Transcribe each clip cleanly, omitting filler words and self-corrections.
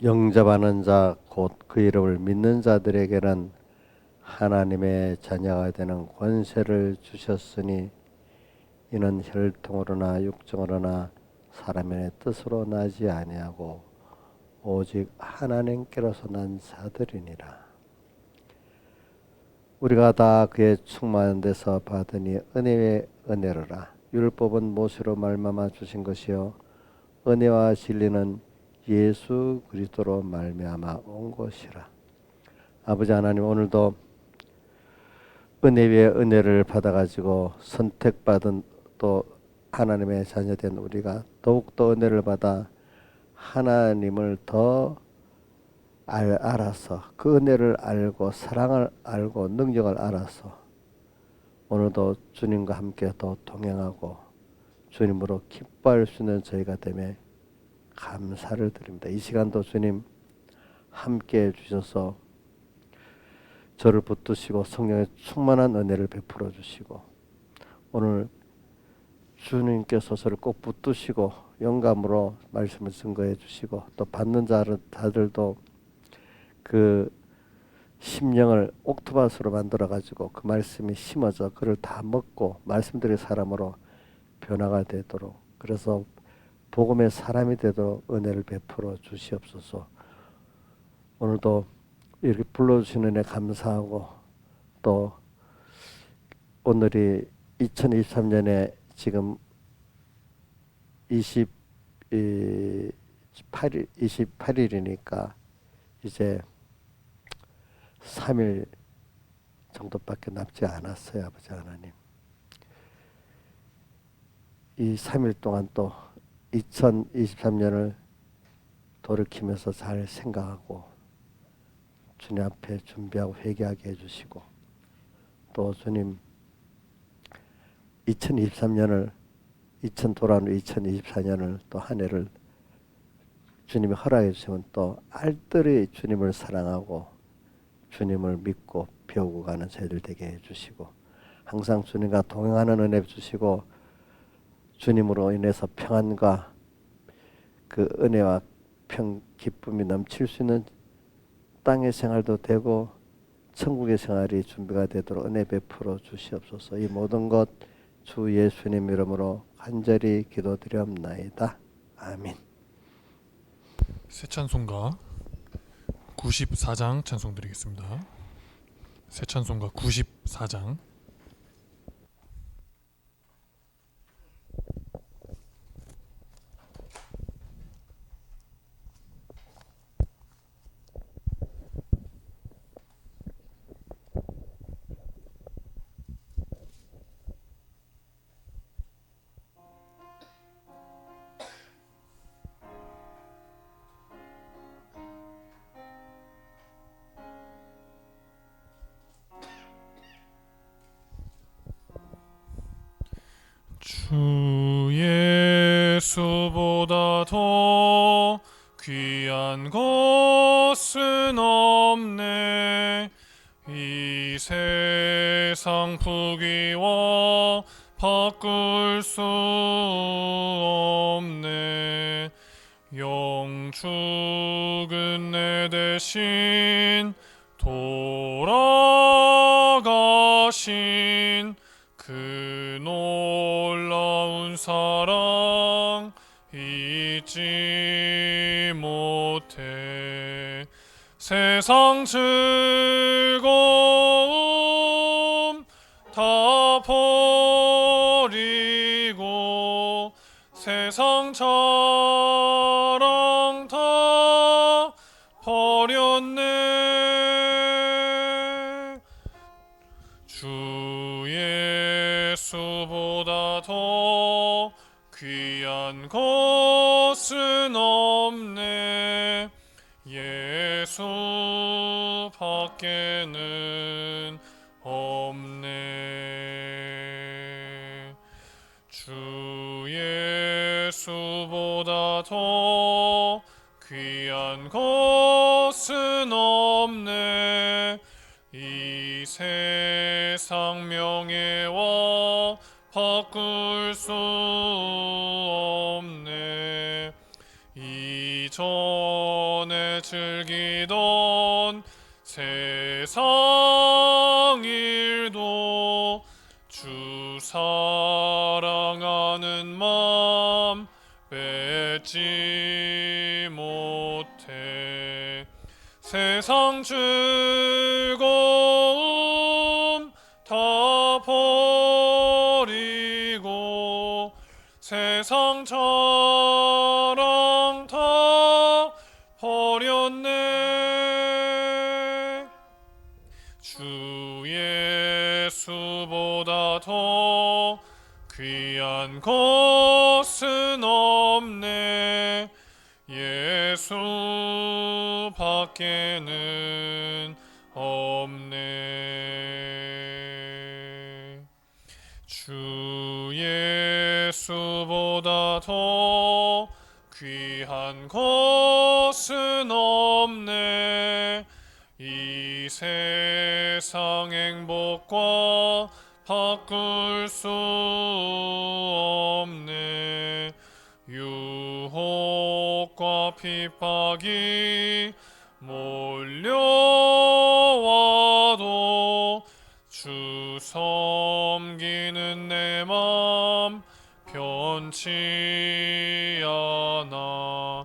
영접하는 자 곧 그 이름을 믿는 자들에게는 하나님의 자녀가 되는 권세를 주셨으니 이는 혈통으로나 육정으로나 사람의 뜻으로 나지 아니하고 오직 하나님께로서 난 자들이니라. 우리가 다 그의 충만한 데서 받으니 은혜의 은혜로라. 율법은 모세로 말미암아 주신 것이요 은혜와 진리는 예수 그리스도로 말미암아 온 것이라. 아버지 하나님, 오늘도 은혜 위에 은혜를 받아가지고 선택받은 또 하나님의 자녀된 우리가 더욱더 은혜를 받아 하나님을 더 알아서 그 은혜를 알고 사랑을 알고 능력을 알아서 오늘도 주님과 함께 더 동행하고 주님으로 기뻐할 수 있는 저희가 되매 감사를 드립니다. 이 시간도 주님 함께 해주셔서 저를 붙드시고 성령의 충만한 은혜를 베풀어 주시고 오늘 주님께서 저를 꼭 붙드시고 영감으로 말씀을 증거해 주시고 또 받는 자들도 그 심령을 옥토밭으로 만들어 가지고 그 말씀이 심어져 그를 다 먹고 말씀드릴 사람으로 변화가 되도록, 그래서 복음의 사람이 되도록 은혜를 베풀어 주시옵소서. 오늘도 이렇게 불러주시는 은혜 감사하고 또 오늘이 2023년에 지금 28일이니까 이제 3일 정도밖에 남지 않았어요. 아버지 하나님, 이 3일 동안 또 2023년을 돌이키면서 잘 생각하고 주님 앞에 준비하고 회개하게 해주시고 또 주님 2023년을 돌아오는 2024년을 또 한 해를 주님이 허락해 주시면 또 알뜰히 주님을 사랑하고 주님을 믿고 배우고 가는 저희들 되게 해주시고 항상 주님과 동행하는 은혜 주시고 주님으로 인해서 평안과 그 은혜와 기쁨이 넘칠 수 있는 땅의 생활도 되고 천국의 생활이 준비가 되도록 은혜 베풀어 주시옵소서. 이 모든 것 주 예수님 이름으로 간절히 기도드리옵나이다. 아멘. 새 찬송가 94장 찬송 드리겠습니다. 새 찬송가 94장. 주 예수보다 더 귀한 것은 없네. 이 세상 부귀와 바꿀 수 없네. 영축은 내 대신 돌아가신 그 놀라운 사랑 잊지 못해. 세상 즐거움 다 버리고 세상 자랑 다 버렸네. 주 예수보다 더 귀한 것은 없네. 예수 밖에는 없네. 주 예수보다 더 귀한 것은 없네. 이 세상 명예와 바꿀 수 없네. 이전 전에 즐기던 세상 일도 주 사랑하는 맘 뺏지 못해. 세상 즐거움 다 버리고 세상 자랑 다 버렸네. 주 예수보다 더 귀한 것은 없네. 예수 밖에는 없네. 주 예수보다 더 귀한 것은 없네. 이 세상 행복과 바꿀 수 없네. 유혹과 핍박이 몰려와도 주 섬기는 내 맘 변치 않아.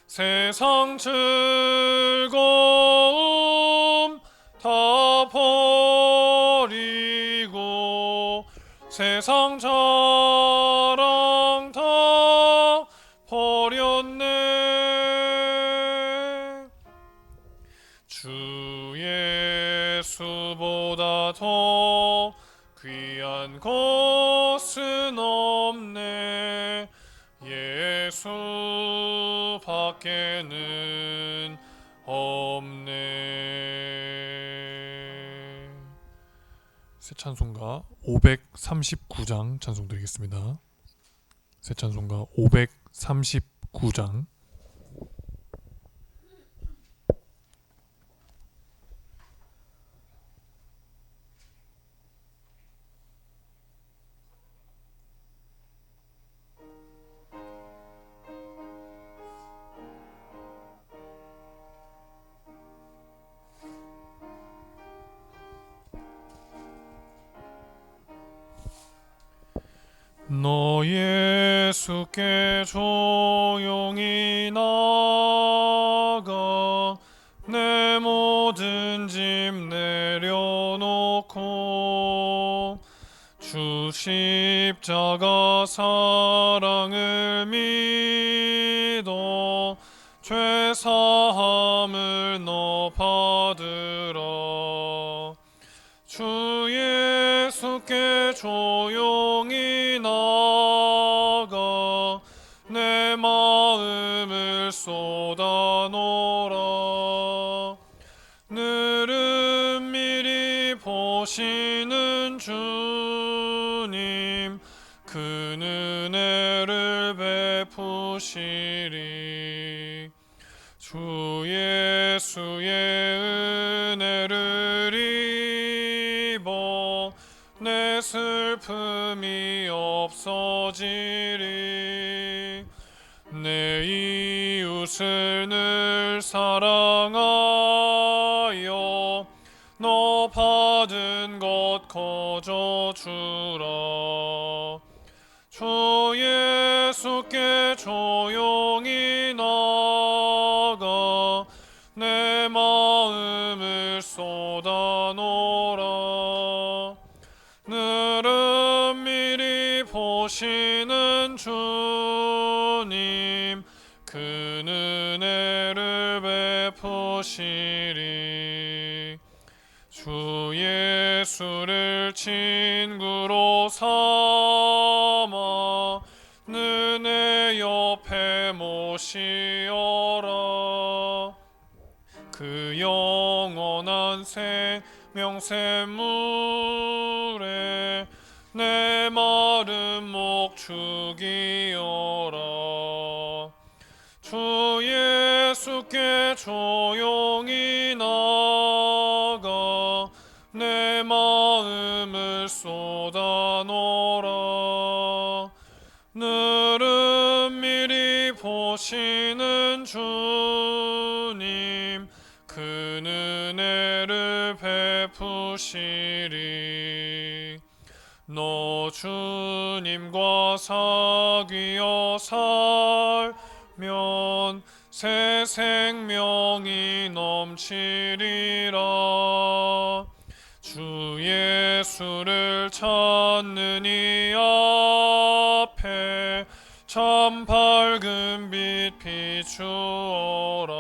세상 즐거움 다 버리고 세상 자랑 다 버렸네. 주 예수보다 더 귀한 것은 없네. 예수 밖에는 없네. 새 찬송가 539장 찬송드리겠습니다. 새 찬송가 539장. 너 예수께 조용히 나가 내 모든 짐 내려놓고 주 십자가 사랑을 믿어 죄 사함을 너 받으라. 주 예수께 조용히 나가 내 마음을 쏟아놓으라. 늘은 미리 보시는 주님 그 은혜를 베푸시리. 주 예수의 은혜를 입어 내 슬픔이 없어지리. 내 이웃을 늘 사랑하여 너 받은 것 거저 주라. 주 예수께 조용히 나가 내 마음을 쏟아놓으라. 늘은 미리 보시는 주님 그 은혜를 베푸시리. 주 예수를 친구로 삼아 늘 내 옆에 모시어라. 그 영원한 생명 샘물에 내 마른 목 죽이어라. 주 예수께 조용히 나가 내 마음을 쏟아놓으라. 늘은 미리 보시는 주 큰 은혜를 베푸시리. 너 주님과 사귀어 살면 새 생명이 넘치리라. 주 예수를 찾는 이 앞에 참 밝은 빛 비추어라.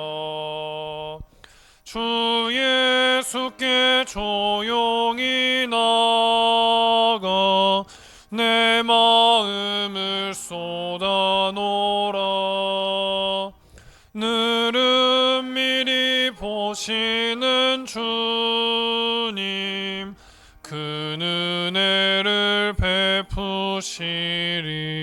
주 예수께 조용히 나가 내 마음을 쏟아놓으라. 늘은 미리 보시는 주님 큰 은혜를 베푸시리.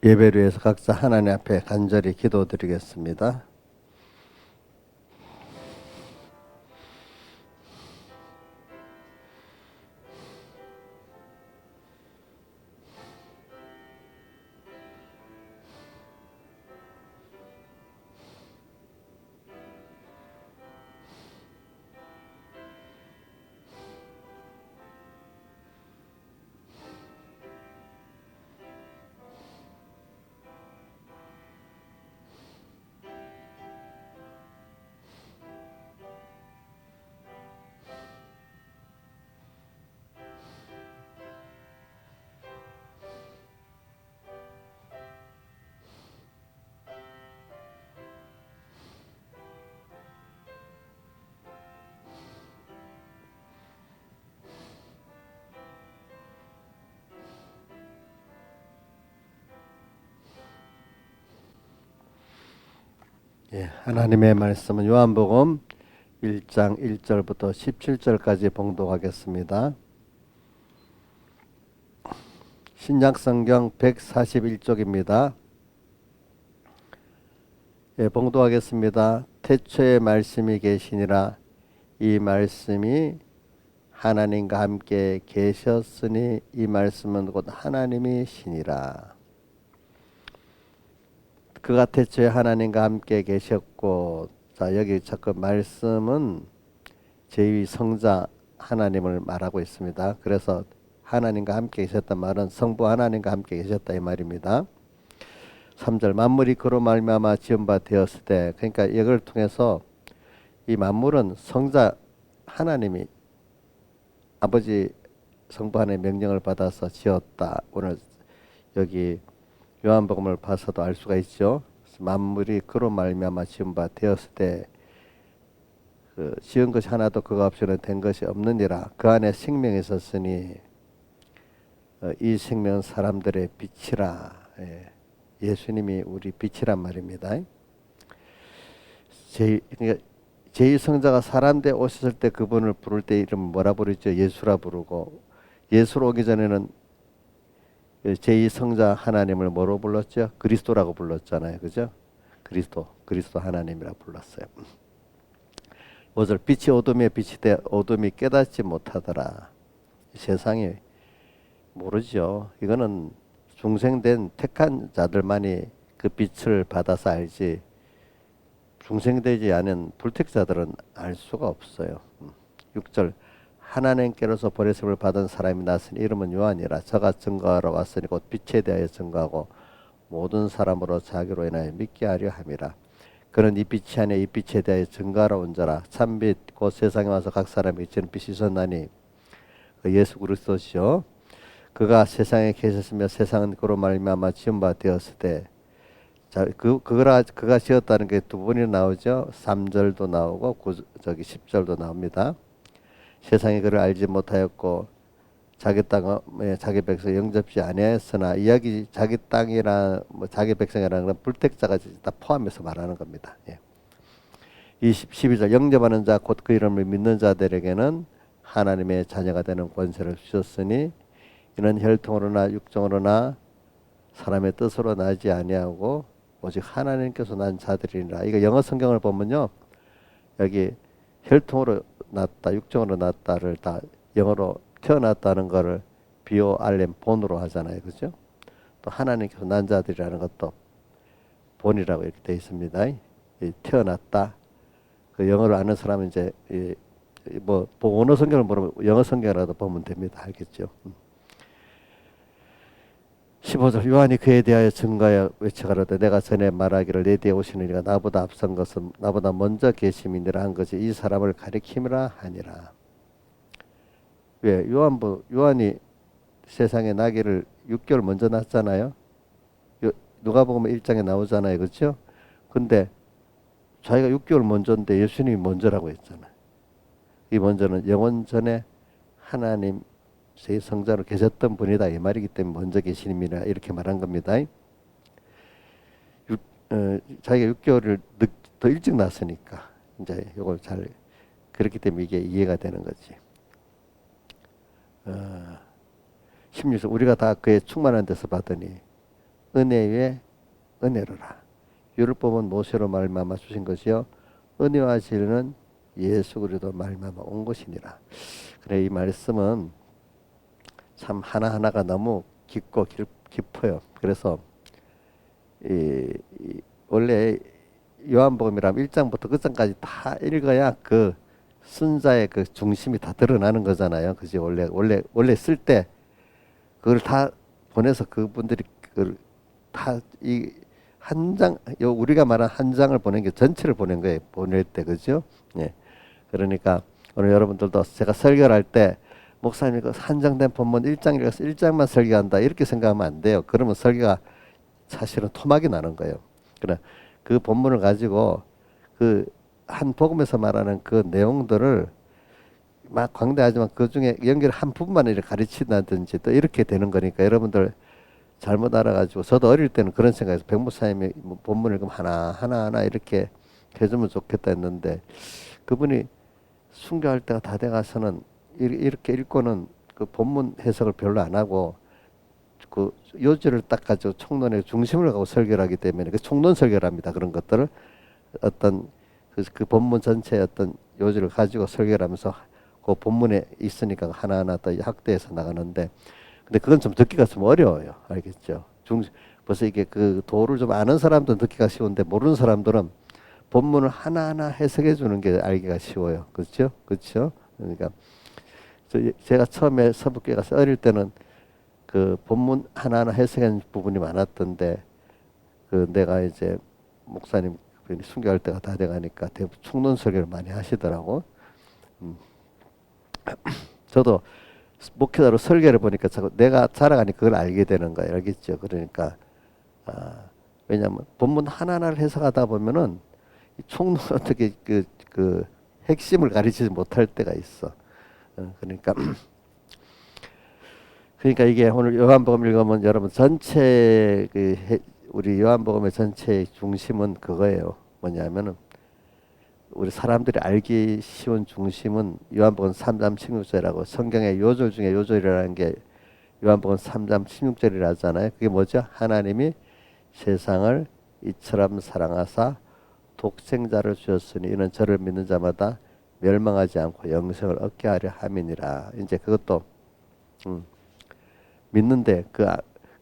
예배를 위해서 각자 하나님 앞에 간절히 기도드리겠습니다. 하나님의 말씀은 요한복음 1장 1절부터 17절까지 봉독하겠습니다. 신약성경 141쪽입니다. 봉독하겠습니다. 태초에 말씀이 계시니라. 이 말씀이 하나님과 함께 계셨으니 이 말씀은 곧 하나님이시니라. 그가 태초에 하나님과 함께 계셨고, 자 여기 자꾸 말씀은 제2 성자 하나님을 말하고 있습니다. 그래서 하나님과 함께 계셨단 말은 성부 하나님과 함께 계셨다 이 말입니다. 3절 만물이 그로 말미암아 지은 바 되었을 때, 그러니까 이걸 통해서 이 만물은 성자 하나님이 아버지 성부 하나님의 명령을 받아서 지었다. 오늘 여기 요한복음을 봐서도 알 수가 있죠. 만물이 그로 말미암아 지은 바 되었을 때 지은 것이 하나도 그가 없이는 된 것이 없느니라. 그 안에 생명이 있었으니 이 생명은 사람들의 빛이라. 예수님이 우리 빛이란 말입니다. 제2성자가 사람대 오셨을 때 그분을 부를 때 이름 뭐라 부르죠? 예수라 부르고, 예수로 오기 전에는 제2성자 하나님을 뭐로 불렀죠? 그리스도라고 불렀잖아요. 그죠? 그리스도 하나님이라 불렀어요. 5절 빛이 어둠에 빛이 돼 어둠이 깨닫지 못하더라. 세상이 모르죠. 이거는 중생된 택한 자들만이 그 빛을 받아서 알지, 중생되지 않은 불택자들은 알 수가 없어요. 6절 하나님께로서 버리심을 받은 사람이 났으니 이름은 요한이라. 저가 증거하러 왔으니 곧 빛에 대하여 증거하고 모든 사람으로 자기로 인하여 믿게 하려 함이라. 그는 이 빛이 아니여 이 빛에 대하여 증거하러 온 자라. 참빛 곧 세상에 와서 각 사람에게 비치는 빛이 있었나니 그 예수 그리스도시요 그가 세상에 계셨으며 세상은 그로 말미암아 지은 바 되었을 때, 자, 그가 지었다는 게 두 번이나 나오죠. 3절도 나오고 10절도 나옵니다. 세상이 그를 알지 못하였고 자기 땅에 자기 백성 영접지 아니하였으나, 이야기 자기 땅이라 자기 백성이라는 건 불택자가 다 포함해서 말하는 겁니다. 12절 영접하는 자 곧 그 이름을 믿는 자들에게는 하나님의 자녀가 되는 권세를 주셨으니 이는 혈통으로나 육정으로나 사람의 뜻으로 나지 아니하고 오직 하나님께서 난 자들이니라. 이거 영어 성경을 보면요, 여기 혈통으로 낳았다, 육정으로 낳았다를 다 영어로 태어났다는 거를 BORM 본으로 하잖아요, 그죠? 또 하나님께서 난 자들이라는 것도 본이라고 이렇게 되어 있습니다. 태어났다. 그 영어를 아는 사람은 이제 뭐 원어 성경을 모르면 영어 성경이라도 보면 됩니다. 알겠죠? 15절 요한이 그에 대하여 증거하여 외쳐가로되 내가 전에 말하기를 내 뒤에 오시는 이가 나보다 앞선 것은 나보다 먼저 계심이니라 한 것이 이 사람을 가리킴이라 하니라. 왜 요한이 세상에 나기를 6개월 먼저 낳았잖아요. 누가복음 1장에 나오잖아요, 그렇죠? 근데 자기가 6개월 먼저인데 예수님이 먼저라고 했잖아요. 이 먼저는 영원 전에 하나님 제 성자로 계셨던 분이다 이 말이기 때문에 먼저 계시님이라 이렇게 말한 겁니다. 자기가 6개월을 더 일찍 났으니까 이제 이걸 잘 그렇기 때문에 이게 이해가 되는 거지. 16절 우리가 다 그의 충만한 데서 받으니 은혜 위에 은혜로라. 율법은 모세로 말미암아 주신 것이요 은혜와 진리는 예수 그리스도 말미암아 온 것이니라. 그래 이 말씀은 참 하나하나가 너무 깊고 깊어요. 그래서 원래 요한복음이라면 1장부터 끝장까지 다 읽어야 그 순자의 그 중심이 다 드러나는 거잖아요. 그지? 원래 쓸 때 그걸 다 보내서 그분들이 그걸 다 이 한 장, 우리가 말한 한 장을 보낸 게 전체를 보낸 거예요. 보낼 때, 그죠? 예. 그러니까 오늘 여러분들도 제가 설교를 할 때 목사님이 그 한정된 본문 1장 읽어서 1장만 설교한다 이렇게 생각하면 안 돼요. 그러면 설교가 사실은 토막이 나는 거예요. 그러나 그 본문을 가지고 그 한 복음에서 말하는 그 내용들을 막 광대하지만 그 중에 연결 한 부분만 이렇게 가르친다든지 또 이렇게 되는 거니까 여러분들 잘못 알아가지고 저도 어릴 때는 그런 생각에서 백목사님이 뭐 본문을 그럼 하나 이렇게 해주면 좋겠다 했는데 그분이 순교할 때가 다 돼가서는 이렇게 읽고는 그 본문 해석을 별로 안 하고 그 요지를 딱 가지고 총론의 중심을 가고 설교를 하기 때문에 그 총론 설교를 합니다. 그런 것들을 어떤 그 본문 전체의 어떤 요지를 가지고 설교를 하면서 그 본문에 있으니까 하나하나 더 확대해서 나가는데 근데 그건 좀 듣기가 좀 어려워요. 알겠죠? 벌써 이게 그 도를 좀 아는 사람들은 듣기가 쉬운데 모르는 사람들은 본문을 하나하나 해석해 주는 게 알기가 쉬워요. 그렇죠? 그렇죠? 그러니까 제가 처음에 서북교회 가서 어릴 때는 그 본문 하나하나 해석하는 부분이 많았던데 그 내가 이제 목사님 순교할 때가 다 돼가니까 대부분 총론 설교를 많이 하시더라고. 저도 목회자로 설교를 보니까 자꾸 내가 자라가니 그걸 알게 되는 거예요. 알겠죠? 그러니까 왜냐하면 본문 하나하나를 해석하다 보면은 총론 어떻게 그 핵심을 가르치지 못할 때가 있어. 그러니까 이게 오늘 요한복음 읽으면 여러분 전체 우리 요한복음의 전체의 중심은 그거예요. 뭐냐면은 우리 사람들이 알기 쉬운 중심은 요한복음 3장 16절이라고 성경의 요절 중에 요절이라는 게 요한복음 3장 16절이라 하잖아요. 그게 뭐죠? 하나님이 세상을 이처럼 사랑하사 독생자를 주셨으니 이는 저를 믿는 자마다 멸망하지 않고 영생을 얻게 하려 함이니라. 이제 그것도 믿는데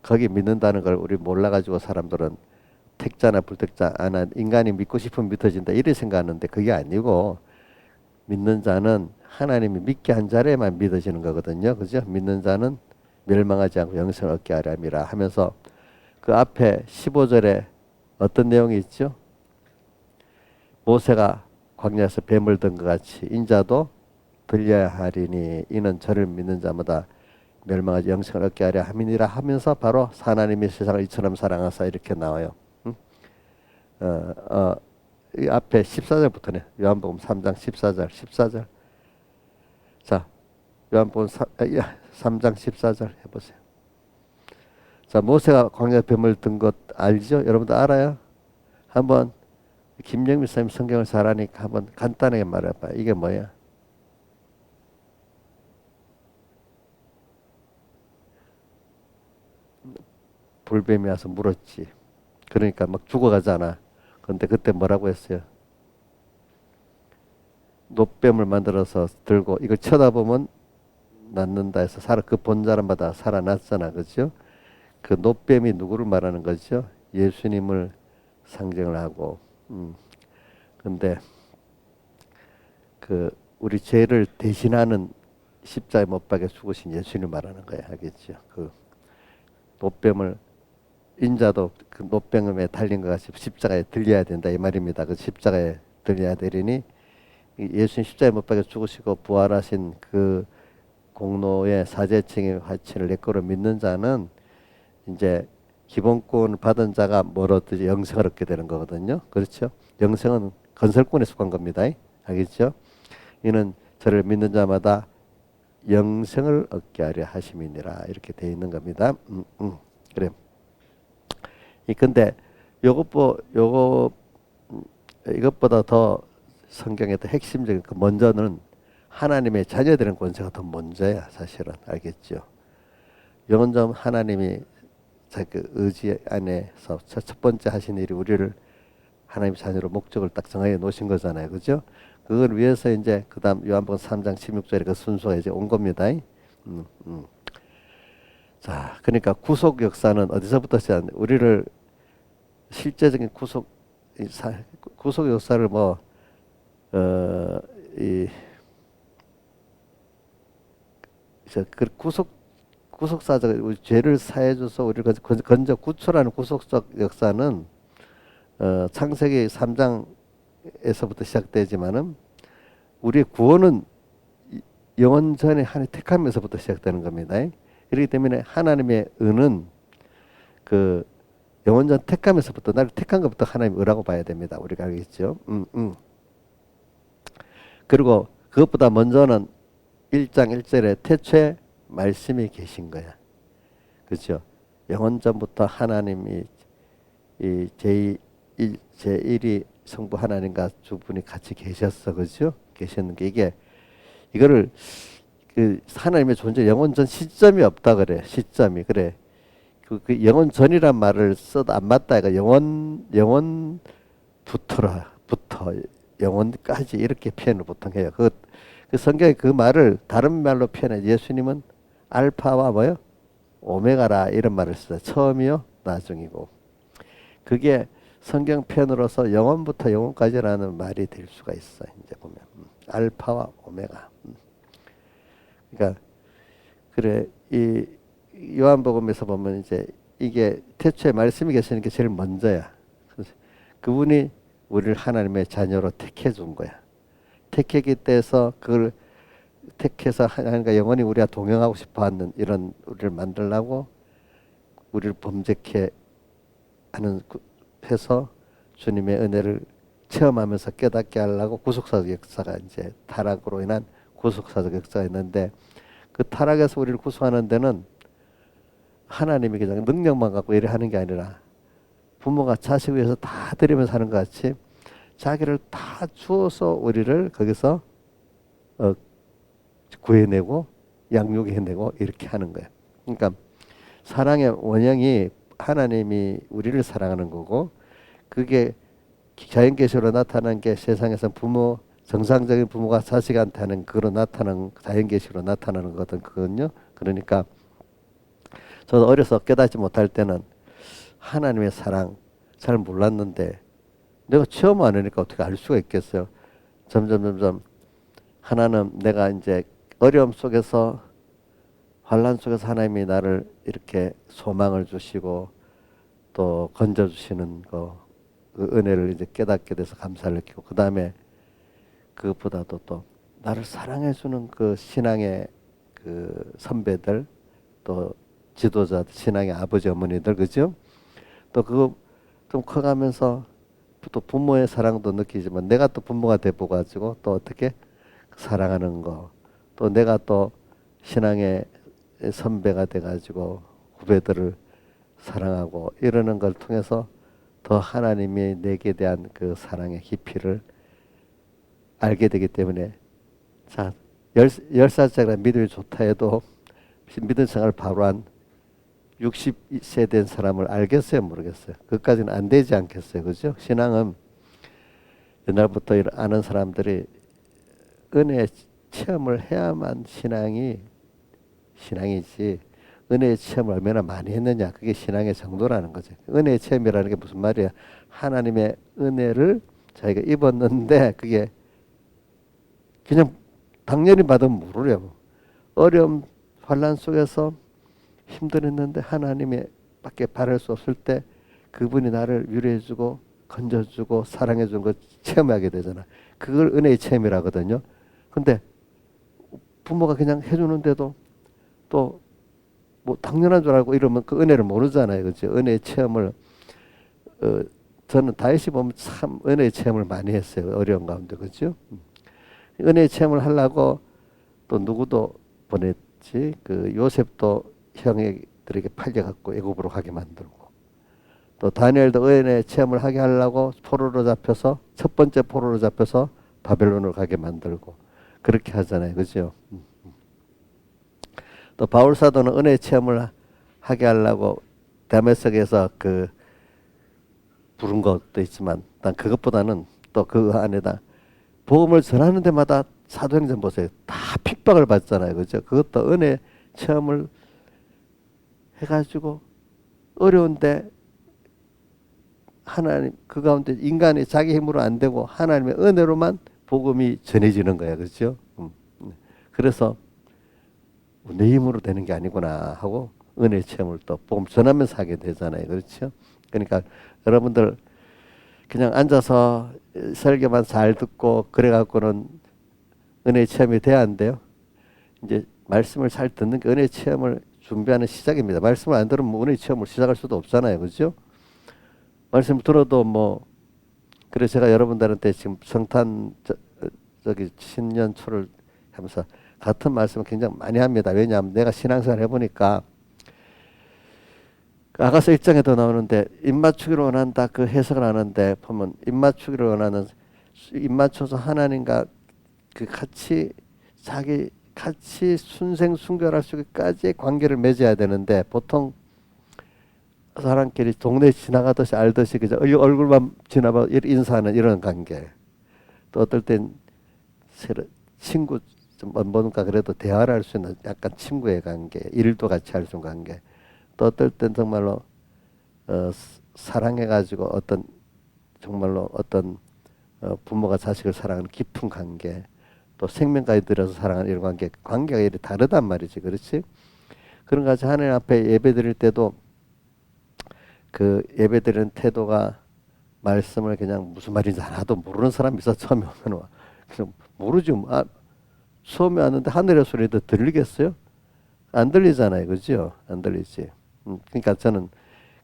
거기 믿는다는 걸 우리 몰라가지고 사람들은 택자나 불택자 인간이 믿고 싶으면 믿어진다 이렇게 생각하는데 그게 아니고 믿는 자는 하나님이 믿게 한 자에만 믿어지는 거거든요. 그죠? 믿는 자는 멸망하지 않고 영생을 얻게 하려 함이라 하면서 그 앞에 15절에 어떤 내용이 있죠? 모세가 광야에서 뱀을 든 것 같이 인자도 들려야 하리니 이는 저를 믿는 자마다 멸망하지 영생을 얻게 하려 함이니라 하면서 바로 하나님이 세상을 이처럼 사랑하사 이렇게 나와요. 이 앞에 14절부터네. 요한복음 3장 14절. 자, 요한복음 3장 14절 해보세요. 자, 모세가 광야 뱀을 든 것 알죠? 여러분도 알아요? 한번 김영미 선생님 성경을 잘 아니까 한번 간단하게 말해봐. 이게 뭐야? 불뱀이 와서 물었지. 그러니까 막 죽어가잖아. 그런데 그때 뭐라고 했어요? 노뱀을 만들어서 들고 이걸 쳐다보면 낳는다 해서 그 본 사람마다 살아났잖아, 그죠? 그 노뱀이 누구를 말하는 거죠? 예수님을 상징을 하고, 근데 그 우리 죄를 대신하는 십자가에 못 박혀 죽으신 예수님을 말하는 거야, 알겠죠? 그 노뱀을 인자도 그 노뱀에 달린 것 같이 십자가에 들려야 된다 이 말입니다. 그 십자가에 들려야 되리니 예수님 십자가에 못 박혀 죽으시고 부활하신 그 공로의 사제층의 화친을 내 거로 믿는 자는 이제 기본권을 받은 자가 뭘 얻듯이 영생을 얻게 되는 거거든요. 그렇죠? 영생은 건설권에 속한 겁니다. 알겠죠? 이는 저를 믿는 자마다 영생을 얻게 하려 하심이니라 이렇게 되어 있는 겁니다. 그래. 근데 이것보다 더 성경의 더 핵심적인 그 먼저는 하나님의 자녀되는 권세가 더 먼저야 사실은 알겠죠. 영원전 하나님이 자기 의지 안에서 첫 번째 하신 일이 우리를 하나님 자녀로 목적을 딱 정해 놓으신 거잖아요, 그죠? 그걸 위해서 이제 그다음 요한복음 3장 16절에 그 순서가 이제 온 겁니다. 자, 그러니까 구속 역사는 어디서부터 시작? 우리를 실제적인 구속 역사를 그 구속사적 우리 죄를 사해줘서 우리를 건져 구출하는 구속적 역사는 창세기 3장에서부터 시작되지만은 우리의 구원은 영원전에 하나님 택함에서부터 시작되는 겁니다. 그렇기 때문에 하나님의 은은 그 영원전 택함에서부터 나를 택한 것부터 하나님 의라고 봐야 됩니다. 우리가 알겠죠? 그리고 그것보다 먼저는 1장 1절에 태초에 말씀이 계신 거야. 그렇죠? 영원전부터 하나님이 이 제1이 성부 하나님과 두 분이 같이 계셨어. 그렇죠? 계셨는 게 이거를 그 하나님의 존재 영원전 시점이 없다 그래. 시점이 그래. 그 영원전이란 말을 써도 안 맞다. 영원부터 영원까지 이렇게 표현을 보통 해요. 그 성경에 그 말을 다른 말로 표현해. 예수님은 알파와 뭐요? 오메가라 이런 말을 써요. 처음이요, 나중이고. 그게 성경 표현으로서 영원부터 영원까지라는 말이 될 수가 있어. 이제 보면 알파와 오메가. 그러니까 그래 이 요한복음에서 보면 이제 이게 태초에 말씀이 계시는 게 제일 먼저야. 그분이 우리를 하나님의 자녀로 택해 준 거야. 택했기 때에서 그걸 택해서 하나님과 영원히 우리가 동행하고 싶어 하는 이런 우리를 만들라고 우리를 범죄케 하는 해서 주님의 은혜를 체험하면서 깨닫게 하려고 구속사적 역사가 이제 타락으로 인한 구속사적 역사가 있는데 그 타락에서 우리를 구속하는 데는 하나님이 그냥 능력만 갖고 일을 하는 게 아니라 부모가 자식 위해서 다 드리면서 하는 것 같이 자기를 다 주어서 우리를 거기서 구해내고 양육해내고 이렇게 하는 거예요. 그러니까 사랑의 원형이 하나님이 우리를 사랑하는 거고 그게 자연계시로 나타난 게 세상에서 정상적인 부모가 자식한테 하는 그로 나타나는 자연계시로 나타나는 거거든. 그건요. 그러니까 저도 어려서 깨닫지 못할 때는 하나님의 사랑 잘 몰랐는데 내가 체험 안 하니까 어떻게 알 수가 있겠어요. 점점 하나는 내가 이제 어려움 속에서 환난 속에서 하나님이 나를 이렇게 소망을 주시고 또 건져주시는 그 은혜를 이제 깨닫게 돼서 감사를 느끼고 그 다음에 그것보다도 또 나를 사랑해주는 그 신앙의 그 선배들 또 지도자들 신앙의 아버지 어머니들 그죠? 또 그거 좀 커가면서 또 부모의 사랑도 느끼지만 내가 또 부모가 돼보 가지고 또 어떻게 사랑하는 거 또 내가 또 신앙의 선배가 돼가지고 후배들을 사랑하고 이러는 걸 통해서 더 하나님이 내게 대한 그 사랑의 깊이를 알게 되기 때문에 자 10살짜리가 믿음이 좋다 해도 믿음 생활을 바로 한 60세 된 사람을 알겠어요 모르겠어요. 그것까지는 안 되지 않겠어요. 그죠? 신앙은 옛날부터 아는 사람들이 은혜의 체험을 해야만 신앙이 신앙이지 은혜의 체험을 얼마나 많이 했느냐 그게 신앙의 정도라는 거죠. 은혜의 체험이라는 게 무슨 말이야? 하나님의 은혜를 자기가 입었는데 그게 그냥 당연히 받으면 모르려고 어려움 환난 속에서 힘들었는데 하나님의 밖에 바랄 수 없을 때 그분이 나를 위로해주고 건져주고 사랑해주는 걸 체험하게 되잖아. 그걸 은혜의 체험이라거든요. 근데 부모가 그냥 해주는데도 또 뭐 당연한 줄 알고 이러면 그 은혜를 모르잖아요. 그렇죠? 은혜의 체험을 저는 다윗이 보면 참 은혜의 체험을 많이 했어요. 어려운 가운데 그렇죠? 은혜의 체험을 하려고 또 누구도 보냈지. 그 요셉도 형들에게 팔려갖고 애굽으로 가게 만들고 또 다니엘도 은혜의 체험을 하게 하려고 포로로 잡혀서 첫 번째 포로로 잡혀서 바벨론으로 가게 만들고 그렇게 하잖아요. 그렇죠? 또 바울 사도는 은혜 체험을 하게 하려고 다메섹에서 그 부른 것도 있지만 난 그것보다는 또 그 안에다 복음을 전하는 데마다 사도행전 보세요. 다 핍박을 받잖아요. 그죠? 그것도 은혜 체험을 해가지고 어려운데 하나님 그 가운데 인간이 자기 힘으로 안 되고 하나님의 은혜로만 복음이 전해지는 거예요. 그렇죠? 그래서 내 힘으로 되는 게 아니구나 하고 은혜 체험을 또 복음 전하면서 하게 되잖아요. 그렇죠? 그러니까 여러분들 그냥 앉아서 설교만 잘 듣고 그래갖고는 은혜 체험이 돼야 안 돼요. 이제 말씀을 잘 듣는 게 은혜 체험을 준비하는 시작입니다. 말씀을 안 들으면 은혜 체험을 시작할 수도 없잖아요. 그렇죠? 말씀 들어도 뭐 그래서 제가 여러분들한테 지금 성탄 저기 신년초를 하면서 같은 말씀을 굉장히 많이 합니다. 왜냐하면 내가 신앙생활 해보니까 아가서 1장에도 나오는데 입맞추기를 원한다 그 해석을 하는데 보면 입맞추기를 원하는 입맞춰서 하나님과 그 같이 자기 같이 순생순결할 수 있게까지 관계를 맺어야 되는데 보통 사람끼리 동네 지나가듯이 알듯이 그저 얼굴만 지나봐 인사하는 이런 관계 또 어떨 땐 친구 뭔가 그래도 대화를 할 수 있는 약간 친구의 관계, 일도 같이 할 수 있는 관계. 또 어떨 땐 정말로 사랑해가지고 어떤 정말로 어떤 부모가 자식을 사랑하는 깊은 관계, 또 생명까지 들여서 사랑하는 이런 관계, 관계가 이렇게 다르단 말이지, 그렇지? 그런 같이 하나님 앞에 예배 드릴 때도 그 예배 드리는 태도가 말씀을 그냥 무슨 말인지 하나도 모르는 사람이 있어 처음에 오면 와. 그래서 모르지 뭐. 처음에 왔는데 하늘의 소리도 들리겠어요? 안 들리잖아요. 그죠? 안 들리지. 그러니까 저는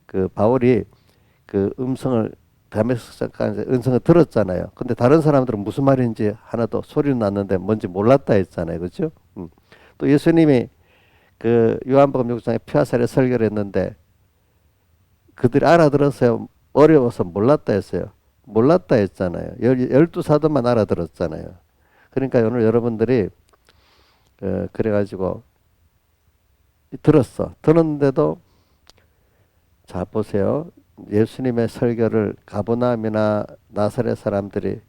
그 바울이 그 음성을 다메섹까지 음성을 들었잖아요. 근데 다른 사람들은 무슨 말인지 하나도 소리는 났는데 뭔지 몰랐다 했잖아요. 그죠? 또 예수님이 그 요한복음 6장에 피화살에 설교를 했는데 그들이 알아들었어요. 어려워서 몰랐다 했어요. 몰랐다 했잖아요. 12사도만 알아들었잖아요. 그러니까 오늘 여러분들이 그래가지고 들었는데도 자 보세요. 예수님의 설교를 가버나움이나 나사렛 사람들이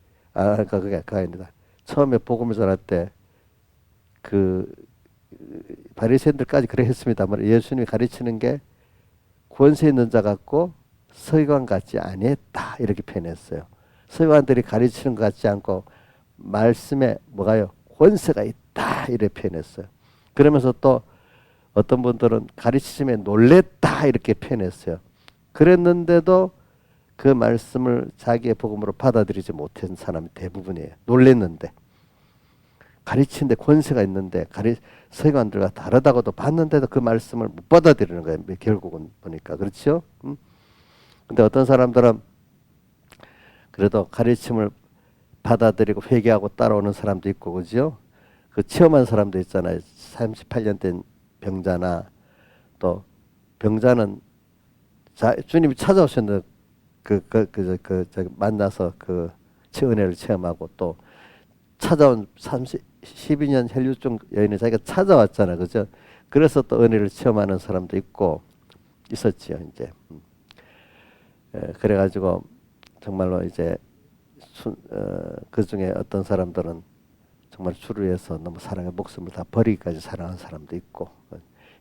그게 아닙니다. 처음에 복음을 전할 때 그 바리새인들까지 그래 했습니다만 예수님이 가르치는 게 권세 있는 자 같고 서기관 같지 아니했다 이렇게 표현했어요. 서기관들이 가르치는 것 같지 않고 말씀에 뭐가요? 권세가 있다 이렇게 표현했어요. 그러면서 또 어떤 분들은 가르치심에 놀랬다 이렇게 표현했어요. 그랬는데도 그 말씀을 자기의 복음으로 받아들이지 못한 사람이 대부분이에요. 놀랬는데 가르치는데 권세가 있는데 서기관들과 다르다고도 봤는데도 그 말씀을 못 받아들이는 거예요. 결국은 보니까 그렇죠? 근데 어떤 사람들은 그래도 가르침을 받아들이고 회개하고 따라오는 사람도 있고 그죠? 그 체험한 사람도 있잖아요. 38년 된 병자나 또 병자는 주님이 찾아오셨는데 만나서 그 은혜를 체험하고 또 찾아온 12년 혈류증 여인이 자기가 찾아왔잖아. 그죠? 그래서 또 은혜를 체험하는 사람도 있고 있었지요. 이제 그래가지고 정말로 이제 그 중에 어떤 사람들은 정말 주를 위해서 너무 사랑의 목숨을 다 버리기까지 사랑하는 사람도 있고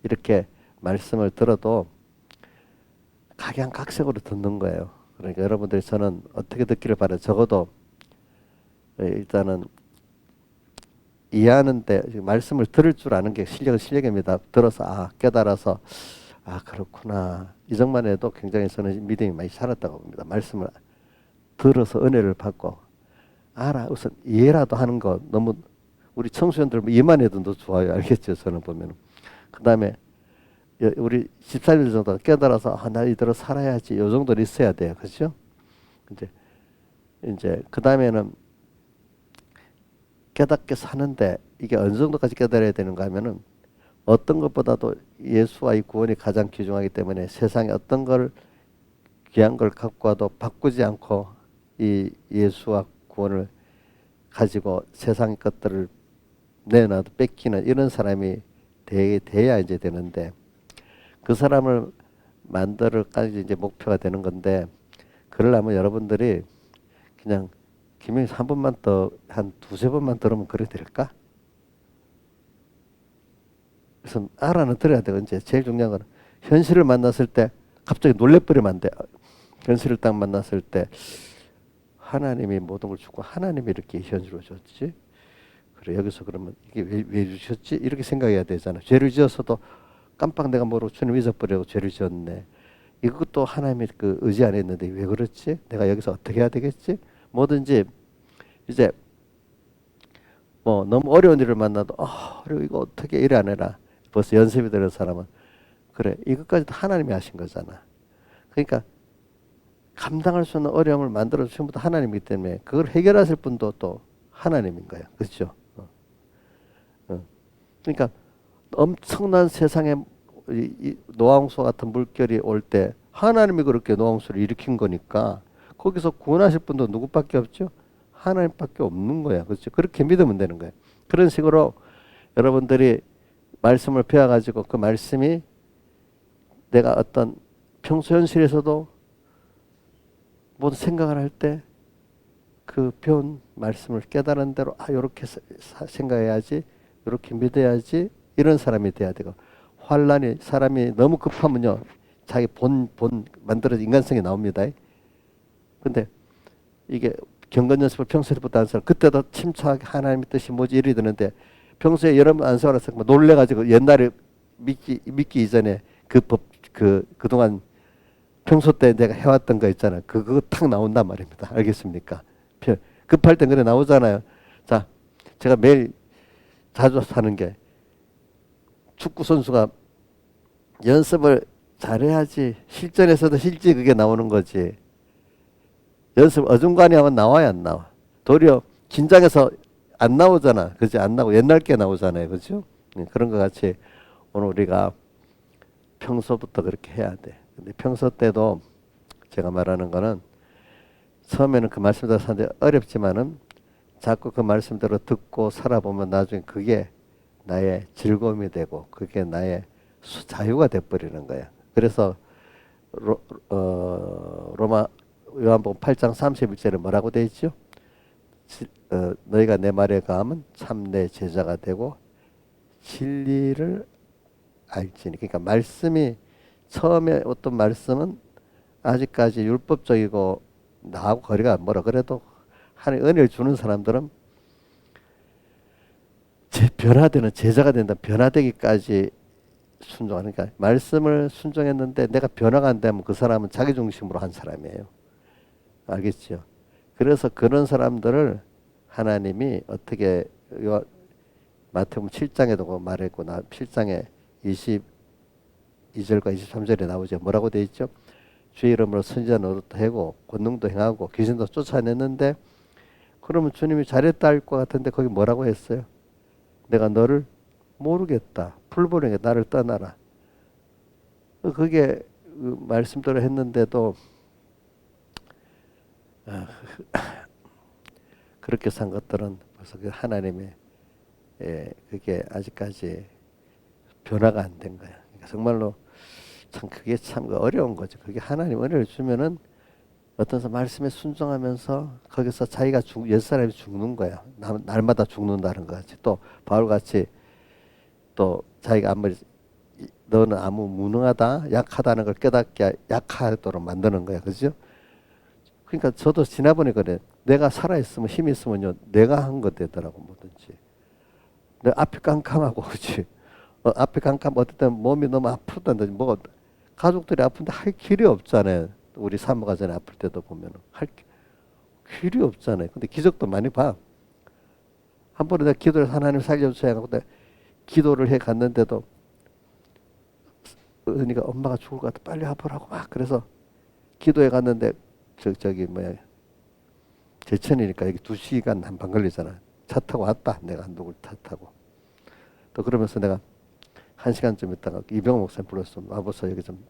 이렇게 말씀을 들어도 각양각색으로 듣는 거예요. 그러니까 여러분들이 저는 어떻게 듣기를 바라요. 적어도 일단은 이해하는데 말씀을 들을 줄 아는 게 실력입니다. 들어서 깨달아서 그렇구나. 이 정도만 해도 굉장히 저는 믿음이 많이 살았다고 봅니다. 말씀을 들어서 은혜를 받고 우선 이해라도 하는 거 너무 우리 청소년들 이해만 해도 더 좋아요. 알겠죠? 저는 보면 그 다음에 우리 14일 정도 깨달아서 나 이대로 살아야지 요 정도는 있어야 돼요. 그렇죠? 이제 그 다음에는 깨닫게 사는데 이게 어느 정도까지 깨달아야 되는가 하면은 어떤 것보다도 예수와 이 구원이 가장 귀중하기 때문에 세상에 어떤 걸 귀한 걸 갖고 와도 바꾸지 않고 이 예수와 구원을 가지고 세상의 것들을 내놔도 뺏기는 이런 사람이 돼야 이제 되는데 그 사람을 만들어까지 이제 목표가 되는 건데 그러려면 여러분들이 그냥 김영희 한 번만 더 한 두세 번만 들으면 그래 될까? 그래서 알아는 들어야 돼. 이제 제일 중요한 건 현실을 만났을 때 갑자기 놀래버리면 안 돼. 현실을 딱 만났을 때 하나님이 모든 걸 주고 하나님이 이렇게 현실을 줬지. 그래 여기서 그러면 이게 왜 주셨지? 이렇게 생각해야 되잖아. 죄를 지었어도 깜빡 내가 모르고 주님 잊어버리고 죄를 지었네. 이것도 하나님이 그 의지 안 했는데 왜 그렇지? 내가 여기서 어떻게 해야 되겠지? 뭐든지 이제 뭐 너무 어려운 일을 만나도 그리고 이거 어떻게 이래 안 해라. 벌써 연습이 되는 사람은 그래 이것까지도 하나님이 하신 거잖아. 그러니까 감당할 수 있는 어려움을 만들어 주신 분도 하나님이기 때문에 그걸 해결하실 분도 또 하나님인 거야. 그렇죠? 그러니까 엄청난 세상에 이 노홍수 같은 물결이 올 때 하나님이 그렇게 노홍수를 일으킨 거니까 거기서 구원하실 분도 누구밖에 없죠? 하나님밖에 없는 거야. 그렇죠? 그렇게 믿으면 되는 거예요. 그런 식으로 여러분들이 말씀을 배워가지고 그 말씀이 내가 어떤 평소 현실에서도 모든 생각을 할 때 그 배운 말씀을 깨달은 대로 요렇게 생각해야지 요렇게 믿어야지 이런 사람이 돼야 되고 환란이 사람이 너무 급하면요 자기 본 만들어진 인간성이 나옵니다. 근데 이게 경건 연습을 평소에부터 하는 사람 그때도 침착하게 하나님의 뜻이 뭐지 이리 드는데 평소에 여러 번 안 써와서 놀래가지고 옛날에 믿기 이전에 그동안 평소 때 내가 해왔던 거 있잖아. 그거 탁 나온단 말입니다. 알겠습니까? 급할 땐 그래 나오잖아요. 자, 제가 매일 자주 하는 게 축구 선수가 연습을 잘해야지 실전에서도 실제 그게 나오는 거지. 연습 어중간히 하면 나와야 안 나와. 도리어 긴장해서 안 나오잖아. 그지? 안 나오고 옛날 게 나오잖아요. 그죠? 그런 것 같이 오늘 우리가 평소부터 그렇게 해야 돼. 근데 평소 때도 제가 말하는 거는 처음에는 그 말씀대로 사는데 어렵지만은 자꾸 그 말씀대로 듣고 살아보면 나중에 그게 나의 즐거움이 되고 그게 나의 자유가 돼버리는 거야. 그래서 로마 요한복음 8장 31절에 뭐라고 되어 있죠? 너희가 내 말에 가면 참 내 제자가 되고 진리를 알지니. 그러니까 말씀이 처음에 어떤 말씀은 아직까지 율법적이고 나하고 거리가 멀어. 그래도 하나님 은혜를 주는 사람들은 변화되는 제자가 된다. 변화되기까지 순종하니까 말씀을 순종했는데 내가 변화가 안 되면 그 사람은 자기 중심으로 한 사람이에요. 알겠죠? 그래서 그런 사람들을 하나님이 어떻게 마태복음 7장에도 말했고 7장에 22절과 23절에 나오죠. 뭐라고 되어 있죠? 주의 이름으로 선지자 노릇도 하고 권능도 행하고 귀신도 쫓아냈는데 그러면 주님이 잘했다 할 것 같은데 거기 뭐라고 했어요? 내가 너를 모르겠다. 불보령에 나를 떠나라. 그게 말씀대로 했는데도 그렇게 산 것들은 벌써 그 하나님의 그게 아직까지 변화가 안 된 거야. 그러니까 정말로 참 그게 참 어려운 거죠. 그게 하나님 은혜를 주면은 어떤 사람 말씀에 순종하면서 거기서 자기가 옛사람이 죽는 거야. 날마다 죽는다는 거 같이. 또 바울같이 또 자기가 아무리 너는 아무 무능하다, 약하다는 걸 깨닫게 약하도록 만드는 거야. 그죠? 그러니까 저도 지나보니 그래. 내가 살아있으면 힘이 있으면요. 내가 한 거 되더라고 뭐든지. 내 앞이 깜깜하고 그렇지. 앞이 깜깜 어떨 때 몸이 너무 아프다든지 뭐 가족들이 아픈데 할 길이 없잖아요. 우리 사모가 전에 아플 때도 보면은 할 길이 없잖아요. 근데 기적도 많이 봐. 한 번에 내가 기도를 하나님 살려주세요 하고 내가 기도를 해 갔는데도 은희가 엄마가 죽을 것 같아 빨리 아프라고 막 그래서 기도해 갔는데 저기 뭐야 제천이니까 여기 2시간 한반 걸리잖아. 차 타고 왔다. 내가 누굴 차 타고 또 그러면서 내가 1시간쯤 있다가 이병호 목사님 불렀어. 와보서 여기 좀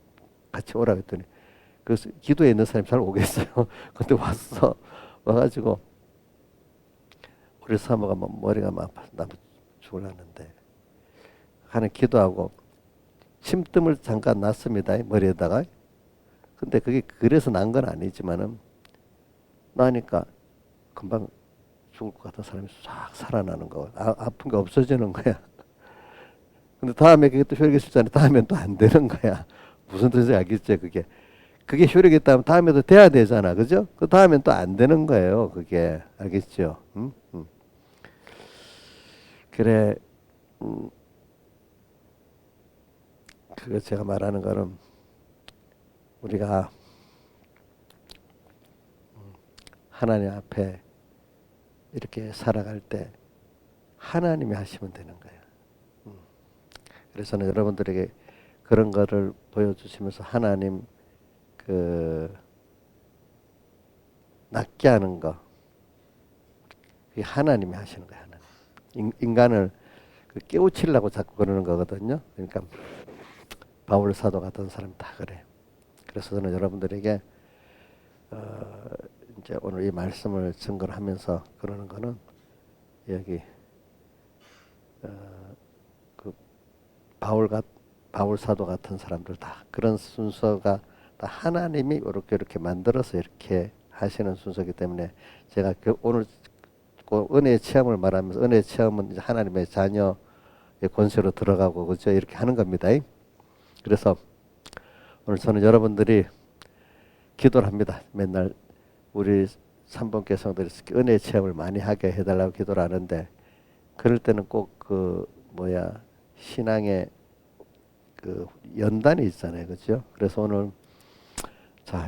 같이 오라 했더니 그래서 기도에 있는 사람이 잘 오겠어요. 근데 왔어. 와가지고 우리 사모가 뭐 머리가 막 아파서 나 죽을라는데 하는 기도하고 침뜸을 잠깐 놨습니다. 머리에다가. 근데 그게 그래서 난 건 아니지만은 나니까 금방 죽을 것 같은 사람이 싹 살아나는 거. 아픈 게 없어지는 거야. 근데 다음에 그게 또 효력이 있잖아요. 다음엔 또 안 되는 거야. 무슨 뜻인지 알겠죠? 그게 효력이 있다면 다음에도 돼야 되잖아. 그죠? 그 다음엔 또 안 되는 거예요. 그게. 알겠죠? 그래, 그거 제가 말하는 거는 우리가 하나님 앞에 이렇게 살아갈 때 하나님이 하시면 되는 거예요. 그래서 저는 여러분들에게 그런 거를 보여주시면서 하나님 낫게 하는 거 그게 하나님이 하시는 거예요. 하나님. 인간을 깨우치려고 자꾸 그러는 거거든요. 그러니까 바울 사도 같은 사람 다 그래요. 그래서 저는 여러분들에게 이제 오늘 이 말씀을 증거를 하면서 그러는 거는 여기 그 바울 사도 같은 사람들 다 그런 순서가 다 하나님이 이렇게 만들어서 이렇게 하시는 순서이기 때문에 제가 오늘 은혜의 체험을 말하면서 은혜의 체험은 이제 하나님의 자녀의 권세로 들어가고 그죠 이렇게 하는 겁니다. 그래서 오늘 저는 여러분들이 기도를 합니다. 맨날 우리 3번 개성들이 은혜의 체험을 많이 하게 해달라고 기도를 하는데 그럴 때는 꼭 신앙의 연단이 있잖아요. 그죠? 그래서 오늘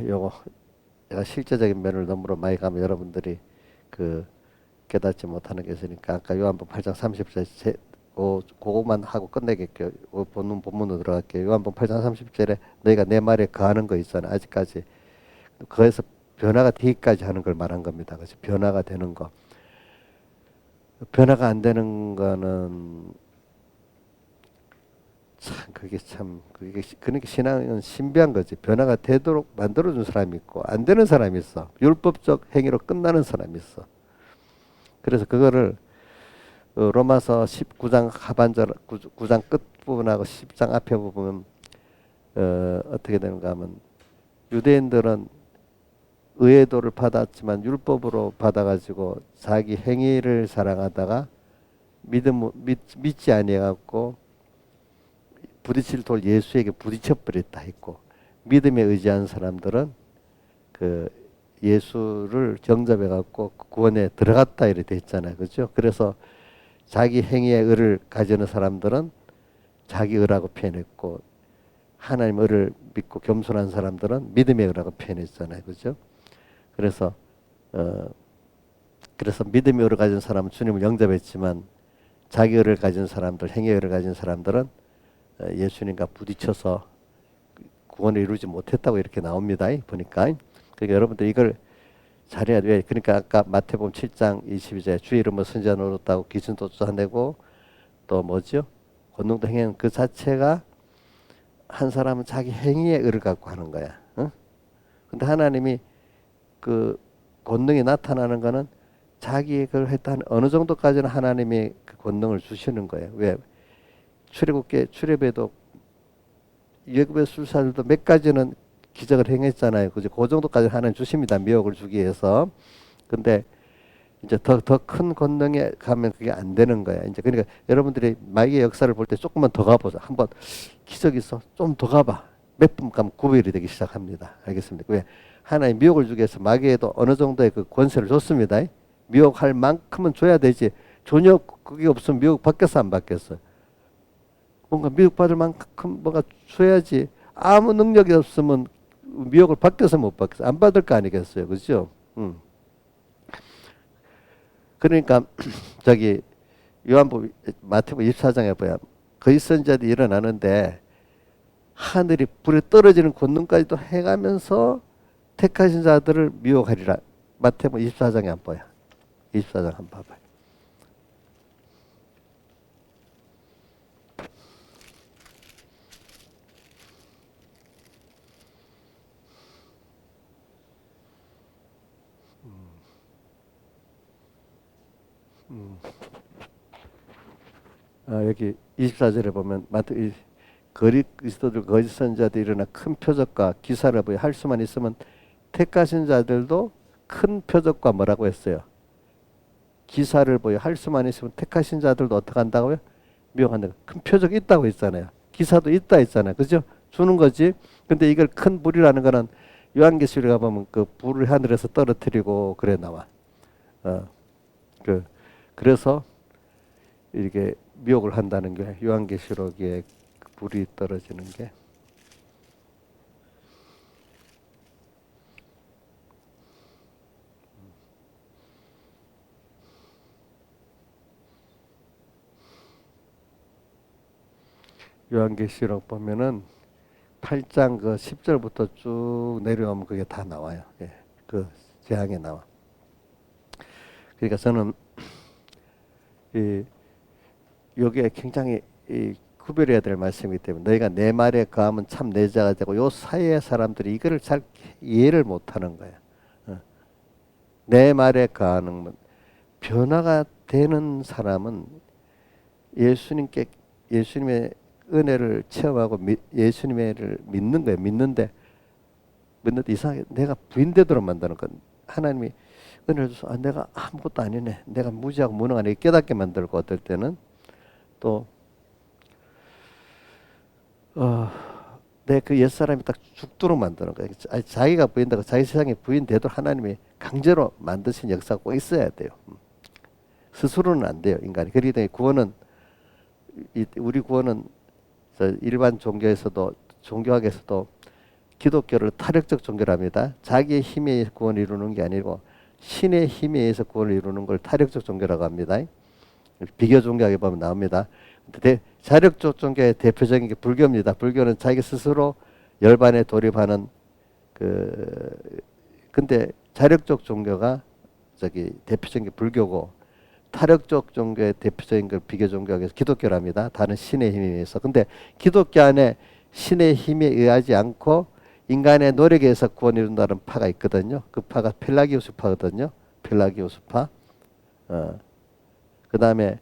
요거 내가 실제적인 면을 너무로 많이 가면 여러분들이 깨닫지 못하는 게 있으니까 아까 요한복음 8장 30절 그것만 하고 끝내겠게요. 본문으로 들어갈게요. 요한복음 8장 30절에 너희가 내 말에 거하는 거 있잖아. 아직까지 거기서 변화가 되기까지 하는 걸 말한 겁니다. 그래서 변화가 되는 거. 변화가 안 되는 거는 그러니까 신앙은 신비한 거지. 변화가 되도록 만들어준 사람이 있고 안 되는 사람이 있어. 율법적 행위로 끝나는 사람이 있어. 그래서 그거를 로마서 19장 하반절 9장 끝부분하고 10장 앞에 보면 어떻게 되는가 하면 유대인들은 의회도를 받았지만 율법으로 받아가지고 자기 행위를 사랑하다가 믿지 아니해갖고 부딪힐 돌 예수에게 부딪혀 버렸다 했고 믿음에 의지한 사람들은 예수를 영접해갖고 구원에 들어갔다 이렇게 됐잖아요. 그렇죠? 그래서 자기 행위의 의를 가지는 사람들은 자기 의라고 표현했고 하나님 의를 믿고 겸손한 사람들은 믿음의 의라고 표현했잖아요. 그렇죠? 그래서 믿음의 의를 가진 사람은 주님을 영접했지만 자기 의를 가진 사람들, 행위의 의를 가진 사람들은 예수님과 부딪혀서 구원을 이루지 못했다고 이렇게 나옵니다. 보니까. 그러니까 여러분들 이걸 잘해야 돼요. 그러니까 아까 마태복음 7장 22절에 주의 이름으로 선지자 노릇하고 기준도 쫓아내고 또 뭐죠? 권능도 행하는 그 자체가 한 사람은 자기 행위의 의를 갖고 하는 거야. 근데 하나님이 권능이 나타나는 거는 자기 그걸 했다 어느 정도까지는 하나님이 그 권능을 주시는 거예요. 왜? 출애굽에도 예굽의 술사들도 몇 가지는 기적을 행했잖아요. 그죠? 그 정도까지 하나님 주십니다. 미혹을 주기 위해서. 근데 이제 더 큰 권능에 가면 그게 안 되는 거야. 이제 그러니까 여러분들이 마귀의 역사를 볼 때 조금만 더 가보자. 한번 기적 있어. 좀 더 가봐. 몇 분 가면 구별이 되기 시작합니다. 알겠습니까? 왜? 하나님 미혹을 주기 위해서 마귀에도 어느 정도의 그 권세를 줬습니다. 미혹할 만큼은 줘야 되지. 전혀 그게 없으면 미혹 받겠어 안 받겠어? 뭔가 미혹받을 만큼 뭔가 줘야지. 아무 능력이 없으면 미혹을 받겠어 못 받겠어? 안 받을 거 아니겠어요. 그죠? 그러니까 저기 요한복음 마태복음 24장에 보면 거짓 선지자들이 일어나는데 하늘이 불에 떨어지는 권능까지도 해가면서 택하신 자들을 미혹하리라. 마태복음 24장에 안 보여. 24장 한번 봐봐요. 여기 24절에 보면 그리스도들 거짓 선지자들이 일어나 큰 표적과 기사를 보여 할 수만 있으면 택하신 자들도 큰 표적과 뭐라고 했어요? 기사를 보여 할 수만 있으면 택하신 자들도 어떻게 한다고요? 미혹한다. 큰 표적이 있다고 했잖아요. 기사도 있다 했잖아요. 그죠? 주는 거지. 근데 이걸 큰 불이라는 거는 요한계시록에 가보면 그 불을 하늘에서 떨어뜨리고 그래 나와. 그래서 이렇게 미혹을 한다는 게 요한계시록에 불이 떨어지는 게 요한계시록 보면은 8장 그 10절부터 쭉 내려오면 그게 다 나와요. 예, 그 재앙에 나와. 그러니까 저는 여기에 굉장히 구별해야 될 말씀이기 때문에 너희가 내 말에 거하면 참 내 자가 되고 요 사이의 사람들이 이거를 잘 이해를 못하는 거야. 내 말에 거하는 변화가 되는 사람은 예수님의 은혜를 체험하고 예수님을 믿는 거예요. 믿는데 이상하게 내가 부인되도록 만드는 건 하나님이 은혜를 줘서 내가 아무것도 아니네. 내가 무지하고 무능하네. 깨닫게 만들고 어떨 때는 또 내 그 옛사람이 딱 죽도록 만드는 거예요. 자기가 부인되고 자기 세상에 부인되도록 하나님이 강제로 만드신 역사가 꼭 있어야 돼요. 스스로는 안 돼요. 인간이. 그렇기 때문에 구원은 우리 구원은 일반 종교에서도 종교학에서도 기독교를 타력적 종교랍니다. 자기의 힘에 의해서 구원을 이루는 게 아니고 신의 힘에 의해서 구원을 이루는 걸 타력적 종교라고 합니다. 비교 종교학에 보면 나옵니다. 자력적 종교의 대표적인 게 불교입니다. 불교는 자기 스스로 열반에 돌입하는 근데 자력적 종교가 대표적인 게 불교고 타력적 종교의 대표적인 걸 비교 종교학에서 기독교랍니다. 다른 신의 힘에 의해서. 근데 기독교 안에 신의 힘에 의하지 않고 인간의 노력에 의해서 구원을 이룬다는 파가 있거든요. 그 파가 펠라기우스파거든요. 펠라기우스파. 그 다음에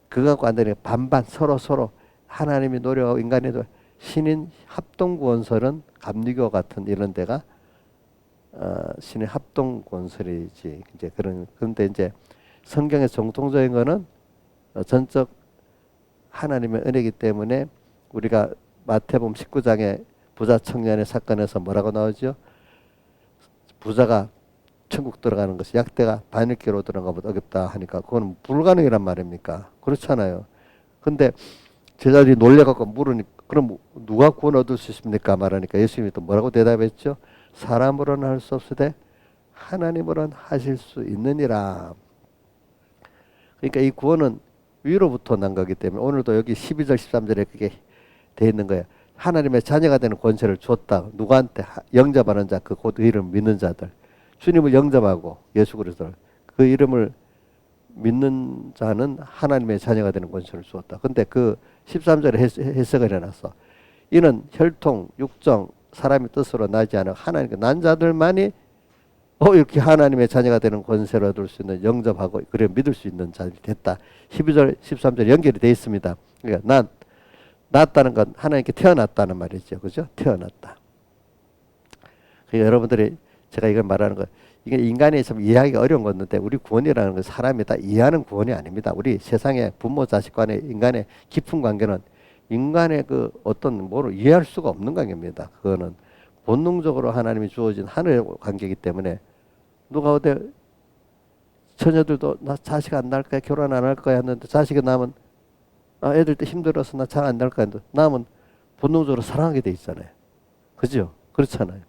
그거 갖고 안 되는 반반 서로 하나님이 노력하고 인간이 신인 합동구원설은 감리교 같은 이런 데가 신의 합동구원설이지. 이제 그런데 이제 성경의 정통적인 거는 전적 하나님의 은혜이기 때문에 우리가 마태복음 19장에 부자 청년의 사건에서 뭐라고 나오죠? 부자가 천국 들어가는 것이 약대가 바늘기로 들어가는 것보다 어렵다 하니까 그건 불가능이란 말입니까? 그렇잖아요. 근데 제자들이 놀래갖고 물으니까 그럼 누가 구원 얻을 수 있습니까? 말하니까 예수님이 또 뭐라고 대답했죠? 사람으로는 할 수 없으되 하나님으로는 하실 수 있느니라. 그러니까 이 구원은 위로부터 난 거기 때문에 오늘도 여기 12절 13절에 그게 돼 있는 거예요. 하나님의 자녀가 되는 권세를 줬다. 누구한테? 영접하는 자, 그 곧 이름 믿는 자들. 주님을 영접하고 예수 그리스도를 그 이름을 믿는 자는 하나님의 자녀가 되는 권세를 주었다. 근데 그 13절에 해석을 해놨어. 이는 혈통, 육정, 사람의 뜻으로 나지 않아 하나님께 난 자들만이 이렇게 하나님의 자녀가 되는 권세를 얻을 수 있는 영접하고 그래 믿을 수 있는 자들이 됐다. 12절, 13절 연결이 되어 있습니다. 그러니까 낳았다는 건 하나님께 태어났다는 말이죠. 그죠? 태어났다. 여러분들이 제가 이걸 말하는 거 이게 인간이 참 이해하기가 어려운 건데 우리 구원이라는 건 사람이 다 이해하는 구원이 아닙니다. 우리 세상의 부모 자식 간의 인간의 깊은 관계는 인간의 그 어떤 뭐를 이해할 수가 없는 관계입니다. 그거는 본능적으로 하나님이 주어진 하늘의 관계이기 때문에 누가 어디 처녀들도 나 자식 안 낳을 거야 결혼 안 할 거야 했는데 자식이 낳으면 애들 때 힘들어서 나 잘 안 낳을 거야 했는데 낳으면 본능적으로 사랑하게 돼 있잖아요. 그죠? 그렇잖아요.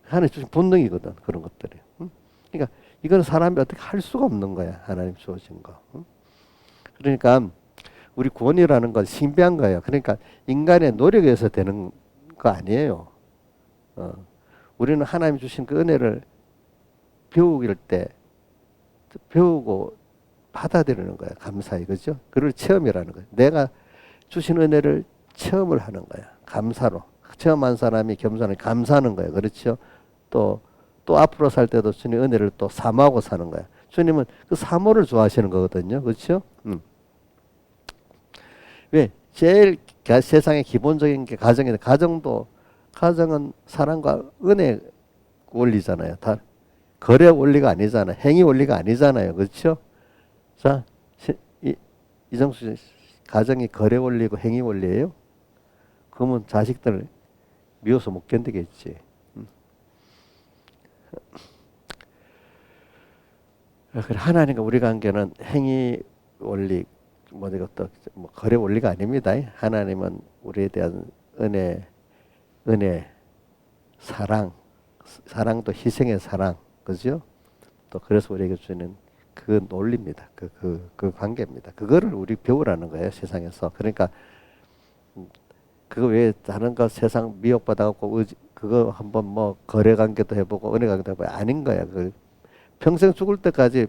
하나님 주신 본능이거든 그런 것들이. 그러니까 이건 사람이 어떻게 할 수가 없는 거야 하나님 주어진 거. 그러니까 우리 구원이라는 건 신비한 거예요. 그러니까 인간의 노력에 의해서 되는 거 아니에요. 우리는 하나님 주신 그 은혜를 배우길 때 배우고 받아들이는 거야 감사히. 그죠? 그걸 체험이라는 거야. 내가 주신 은혜를 체험을 하는 거야 감사로. 체험한 사람이 겸손하게 감사하는 거예요. 그렇죠? 또 앞으로 살 때도 주님 은혜를 또 사모하고 사는 거야. 주님은 그 사모를 좋아하시는 거거든요. 그렇죠? 왜? 제일 세상의 기본적인 게 가정인데 가정은 사랑과 은혜 원리잖아요. 다 거래 원리가 아니잖아요. 행위 원리가 아니잖아요. 그렇죠? 자, 이정수 씨, 가정이 거래 원리고 행위 원리예요? 그러면 자식들 미워서 못 견디겠지. 그래 하나님과 우리 관계는 행위 원리 뭐 이것도 뭐 거래 원리가 아닙니다. 하나님은 우리에 대한 은혜, 사랑도 희생의 사랑, 그죠? 또 그래서 우리에게 주는 그 논리입니다. 그 관계입니다. 그거를 우리 배우라는 거예요 세상에서. 그러니까 그거 외에 다른 거 세상 미혹받아갖고 그거 한번 뭐 거래 관계도 해보고 은혜 관계도 해보고 아닌 거야. 그 평생 죽을 때까지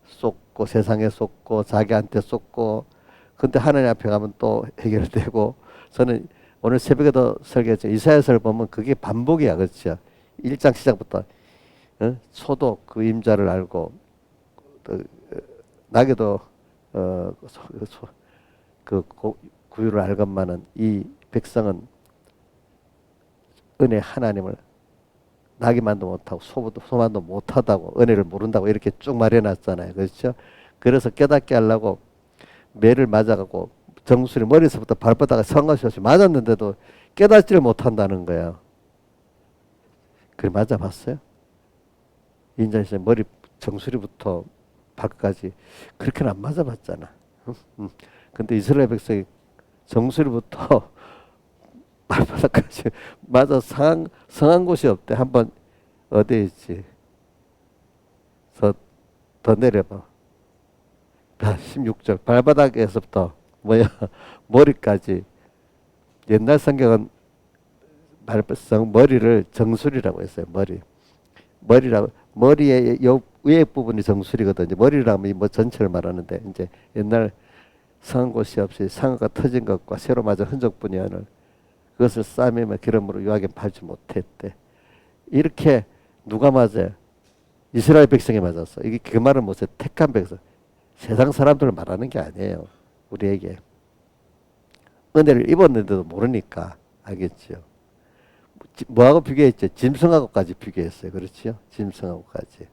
쏟고 세상에 쏟고 자기한테 쏟고 근데 하나님 앞에 가면 또 해결되고. 저는 오늘 새벽에도 설교했죠. 이사야서를 보면 그게 반복이야. 그렇죠? 1장 시작부터 소도 그 임자를 알고 또 나게도 구유를 알건만은 이 백성은 은혜 하나님을 나기만도 못하고 소만도 못하다고 은혜를 모른다고 이렇게 쭉 말해놨잖아요. 그렇죠? 그래서 깨닫게 하려고 매를 맞아갖고 정수리 머리에서부터 발바닥에 성것이 없이 맞았는데도 깨닫지를 못한다는 거예요. 그래 맞아봤어요? 인자에서 머리 정수리부터 발까지 그렇게는 안 맞아봤잖아. 근데 이스라엘 백성이 정수리부터 발바닥까지 맞아 성한 곳이 없대. 한번 어디에 있지? 더 내려봐. 16절 발바닥에서부터 뭐야 머리까지. 옛날 성경은 머리를 정수리라고 했어요. 머리의 위에 부분이 정수리거든요. 머리라면 뭐 전체를 말하는데 이제 옛날 성한 곳이 없이 상어가 터진 것과 새로 맞은 흔적뿐이 아니라 그것을 쌈이며 기름으로 유하게 팔지 못했대. 이렇게 누가 맞아요? 이스라엘 백성이 맞았어. 이게 그 말은 뭐죠? 택한 백성. 세상 사람들을 말하는 게 아니에요. 우리에게. 은혜를 입었는데도 모르니까 알겠죠. 뭐하고 비교했죠? 짐승하고까지 비교했어요. 그렇죠? 짐승하고까지.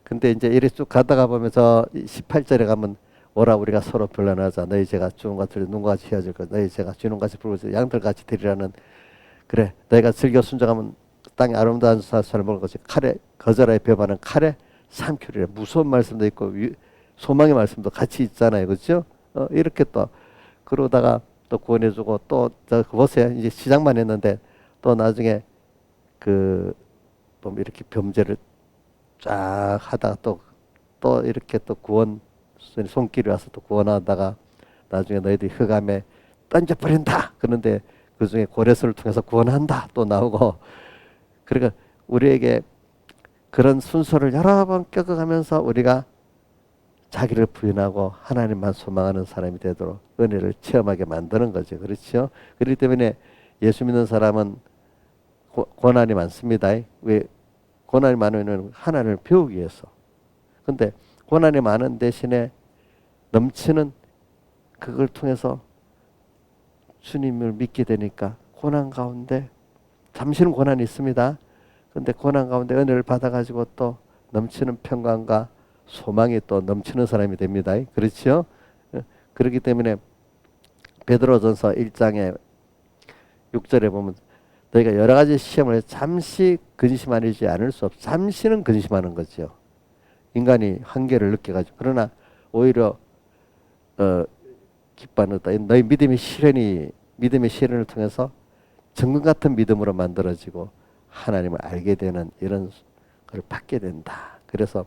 근데 이제 이렇게 쭉 가다가 보면 저 18절에 가면 오라 우리가 서로 변론하자. 너희 제가 주는 같이 눈과 같이 헤어질 것. 너희 제가 주는 같이 부르고 양들같이 되리라는. 그래 너희가 즐겨 순종하면 땅에 아름다운 사람을 먹을 것이 칼에 거절하여 배반하는 칼에 삼키리라. 무서운 말씀도 있고 소망의 말씀도 같이 있잖아요. 그렇죠? 이렇게 또 그러다가 또 구원해주고 또 저 보세요. 이제 시작만 했는데 또 나중에 그 보면 이렇게 범죄를 쫙 하다가 또 이렇게 또 구원 손길이 와서 또 구원하다가 나중에 너희들이 흑암에 던져버린다. 그런데 그 중에 고레스를 통해서 구원한다. 또 나오고. 그러니까 우리에게 그런 순서를 여러 번 겪어가면서 우리가 자기를 부인하고 하나님만 소망하는 사람이 되도록 은혜를 체험하게 만드는 거죠. 그렇죠? 그렇기 때문에 예수 믿는 사람은 고난이 많습니다. 왜? 고난이 많으면 하나님을 배우기 위해서. 근데 고난이 많은 대신에 넘치는 그걸 통해서 주님을 믿게 되니까 고난 가운데 잠시는 고난이 있습니다. 근데 고난 가운데 은혜를 받아가지고 또 넘치는 평강과 소망이 또 넘치는 사람이 됩니다. 그렇죠? 그렇기 때문에 베드로전서 1장에 6절에 보면 너희가 여러 가지 시험을 잠시 근심하지 않을 수 없어. 잠시는 근심하는 거죠. 인간이 한계를 느껴가지고. 그러나 오히려 기뻐하는다. 너희 믿음의 시련을 통해서 정금 같은 믿음으로 만들어지고 하나님을 알게 되는 이런 걸 받게 된다. 그래서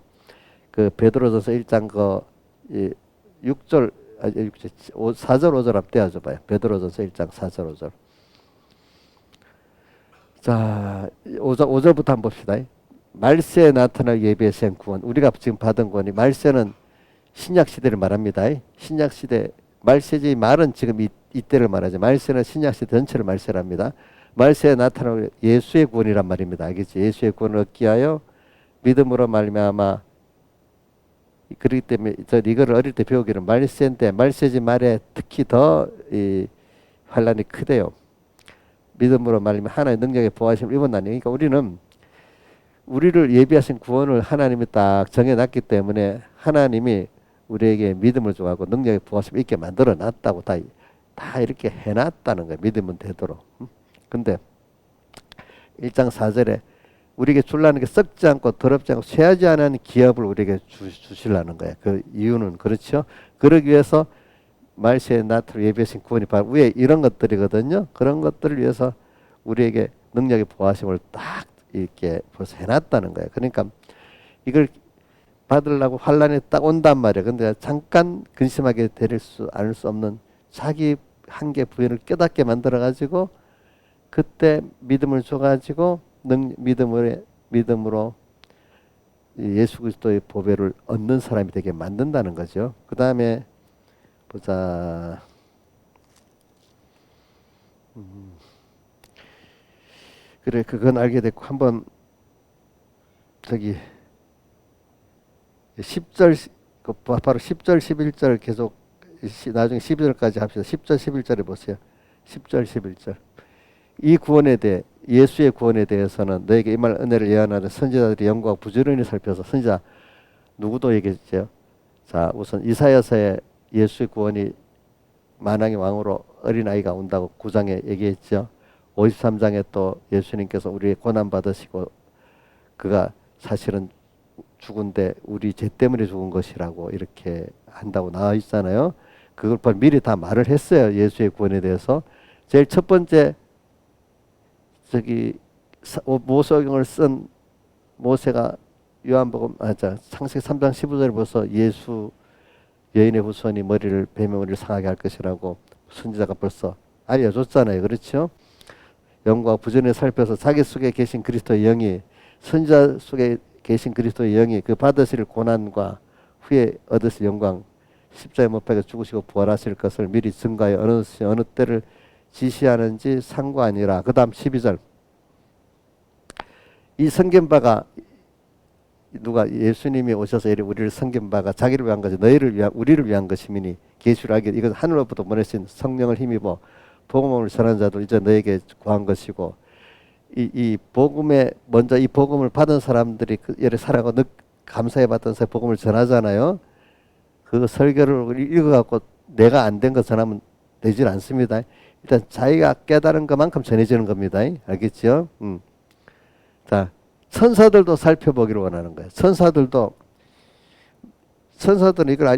그 베드로전서 1장 그 6절 4절 5절 앞 떼어줘 봐요. 베드로전서 1장 4절 5절. 자, 5절부터 한번 봅시다. 말세에 나타날 예비의 생 구원. 우리가 지금 받은 구원이 말세는 신약 시대를 말합니다. 신약 시대 말세지 말은 지금 이때를 말하죠. 말세는 신약 시대 전체를 말세랍니다. 말세에 나타날 예수의 구원이란 말입니다. 알겠지? 예수의 구원을 얻기 위하여 믿음으로 말미암아. 그렇기 때문에 이거를 어릴 때 배우기는 말세인데 말세지 말에 특히 더 이 환란이 크대요. 믿음으로 말미암아 하나님의 능력의 보호하심을 입었나니. 그러니까 우리는 우리를 예비하신 구원을 하나님이 딱 정해놨기 때문에 하나님이 우리에게 믿음을 주고 능력의 보호하심을 있게 만들어 놨다고 다 이렇게 해놨다는 거예요. 믿으면 되도록. 근데 1장 4절에 우리에게 줄라는 게 썩지 않고 더럽지 않고 쇠하지 않은 기업을 우리에게 주시려는 거예요. 그 이유는 그렇죠. 그러기 위해서 말세에 나타날 예비하신 구원이 바로 위에 이런 것들이거든요. 그런 것들을 위해서 우리에게 능력의 보호하심을 딱 이렇게 벌써 해놨다는 거예요. 그러니까 이걸 받으려고 환란이 딱 온단 말이에요. 근데 잠깐 근심하게 될 수 않을 수 없는 자기 한계 부여를 깨닫게 만들어 가지고 그때 믿음을 줘가지고 믿음으로 예수 그리스도의 보배를 얻는 사람이 되게 만든다는 거죠. 그 다음에 보자. 그래, 그건 알게 됐고 한번 저기 10절 바로 10절 11절 계속 나중에 12절까지 합시다. 10절 11절에 보세요. 10절 11절. 이 구원에 대해 예수의 구원에 대해서는 너에게 임할 은혜를 예언하는 선지자들이 영광 부지런히 살펴서 선지자 누구도 얘기했죠. 자, 우선 이사야서에 예수의 구원이 만왕의 왕으로 어린아이가 온다고 9장에 얘기했죠. 53장에 또 예수님께서 우리의 고난 받으시고 그가 사실은 죽은데 우리 죄 때문에 죽은 것이라고 이렇게 한다고 나와 있잖아요. 그걸 미리 다 말을 했어요. 예수의 구원에 대해서. 제일 첫 번째 모세경을 쓴 모세가 요한복음 창세기 3장 15절에 벌써 예수 여인의 후손이 뱀의 머리를 상하게 할 것이라고 선지자가 벌써 알려줬잖아요. 그렇죠? 영과 부전에 살펴서 자기 속에 계신 그리스도의 영이 선지자 속에 계신 그리스도의 영이 그 받으실 고난과 후에 얻으실 영광 십자가에 못 박혀 죽으시고 부활하실 것을 미리 증거하여 어느 때를 지시하는지 상관이라. 그 다음 12절. 이 섬김바가 누가 예수님이 오셔서 우리를 섬김바가 자기를 위한 것이 우리를 위한 것이미니 계시를 알게 이것은 하늘로부터 보내신 성령을 힘입어 복음을 전하는 자들 이제 너에게 구한 것이고 이 복음에 먼저 이 복음을 받은 사람들이 예를 살아가고 감사해 받던 사람 복음을 전하잖아요. 그 설교를 읽어갖고 내가 안 된 거 전하면 되질 않습니다. 일단 자기가 깨달은 것만큼 전해지는 겁니다. 알겠죠? 자, 천사들도 살펴보기를 원하는 거예요. 천사들은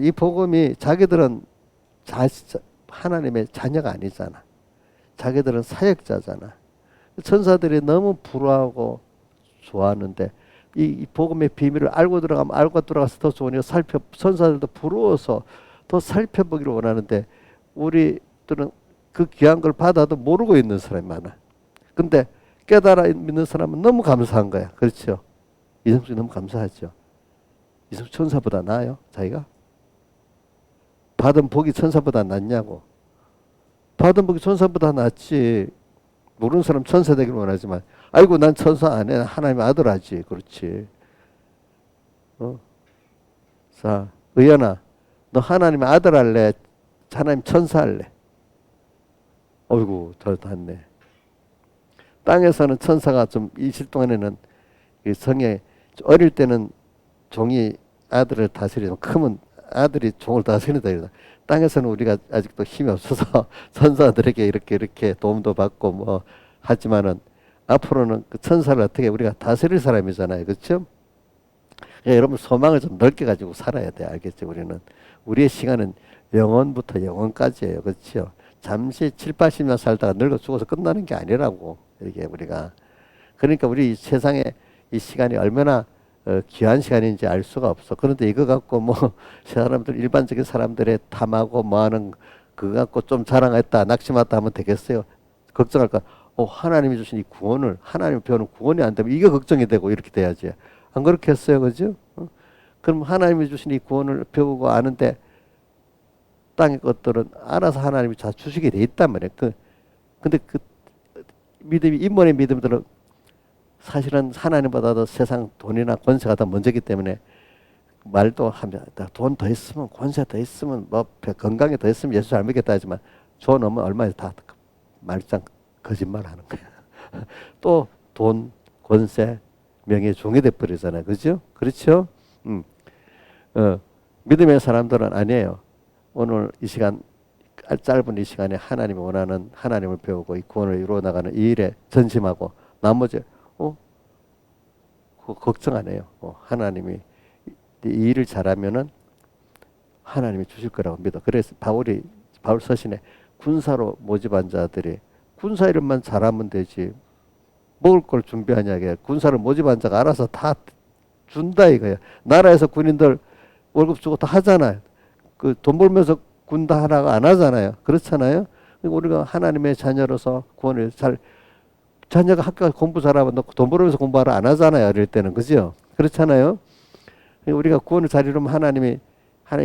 이 복음이 자기들은 하나님의 자녀가 아니잖아. 자기들은 사역자잖아. 천사들이 너무 부러워하고 좋아하는데 이 복음의 비밀을 알고 들어가서 더 좋으니까 천사들도 부러워서 더 살펴보기를 원하는데 우리들은 그 귀한 걸 받아도 모르고 있는 사람이 많아. 근데 깨달아 믿는 사람은 너무 감사한 거야. 그렇죠? 이성수 너무 감사하죠. 이성수 천사보다 나아요? 자기가? 받은 복이 천사보다 낫냐고. 받은 복이 천사보다 낫지. 모르는 사람 천사 되기를 원하지만 아이고 난 천사 안 해. 하나님의 아들 하지. 그렇지. 자, 의연아 너 하나님의 아들 할래? 하나님 천사 할래? 어이구 더 낫네. 땅에서는 천사가 좀 이실 동안에는 이 성에 어릴 때는 종이 아들을 다스리면 크면 아들이 종을 다스린다. 이러다. 땅에서는 우리가 아직도 힘이 없어서 천사들에게 이렇게 도움도 받고 뭐 하지만은 앞으로는 그 천사를 어떻게 우리가 다스릴 사람이잖아요. 그렇죠? 여러분 소망을 좀 넓게 가지고 살아야 돼. 알겠죠? 우리의 시간은 영원부터 영원까지예요. 그렇죠? 잠시 7, 80년 살다가 늙어 죽어서 끝나는 게 아니라고. 이게 우리가 그러니까 우리 이 세상에 이 시간이 얼마나 귀한 시간인지 알 수가 없어. 그런데 이거 갖고 뭐 사람들 일반적인 사람들의 탐하고 뭐하는 그거 갖고 좀 자랑했다 낙심했다 하면 되겠어요? 걱정할까? 하나님이 주신 이 구원을 하나님 배우는 구원이 안 되면 이게 걱정이 되고 이렇게 돼야지. 안 그렇게 했어요, 그죠? 그럼 하나님이 주신 이 구원을 배우고 아는데 땅의 것들은 알아서 하나님이 다 주시게 돼 있단 말이에요. 근데 그 믿음이 인본의 믿음들은 사실은 하나님보다도 세상 돈이나 권세가 더 먼저기 때문에 말도 하면 돈 더 있으면 권세 더 있으면 뭐 건강에 더 있으면 예수 잘 믿겠다 하지만 돈 없으면 얼마나 다 말짱 거짓말하는 거야. 또 돈, 권세, 명예 종이 돼 버리잖아요, 그죠? 그렇죠? 믿음의 사람들은 아니에요. 오늘 이 시간 짧은 이 시간에 하나님이 원하는 하나님을 배우고 이 구원을 이루어 나가는 이 일에 전심하고 나머지 걱정 안 해요. 하나님이 이 일을 잘하면은 하나님이 주실 거라고 믿어. 그래서 바울 서신에 군사로 모집한 자들이 군사 일만 잘하면 되지. 먹을 걸 준비하냐. 군사를 모집한 자가 알아서 다 준다 이거야. 나라에서 군인들 월급 주고 다 하잖아요. 그 돈 벌면서 군 다 하라고 안 하잖아요. 그렇잖아요. 우리가 하나님의 자녀로서 구원을 자녀가 학교 공부 잘하면 돈 벌면서 공부하라 안 하잖아요. 어릴 때는. 그죠? 그렇잖아요. 우리가 구원을 잘 이루면 하나님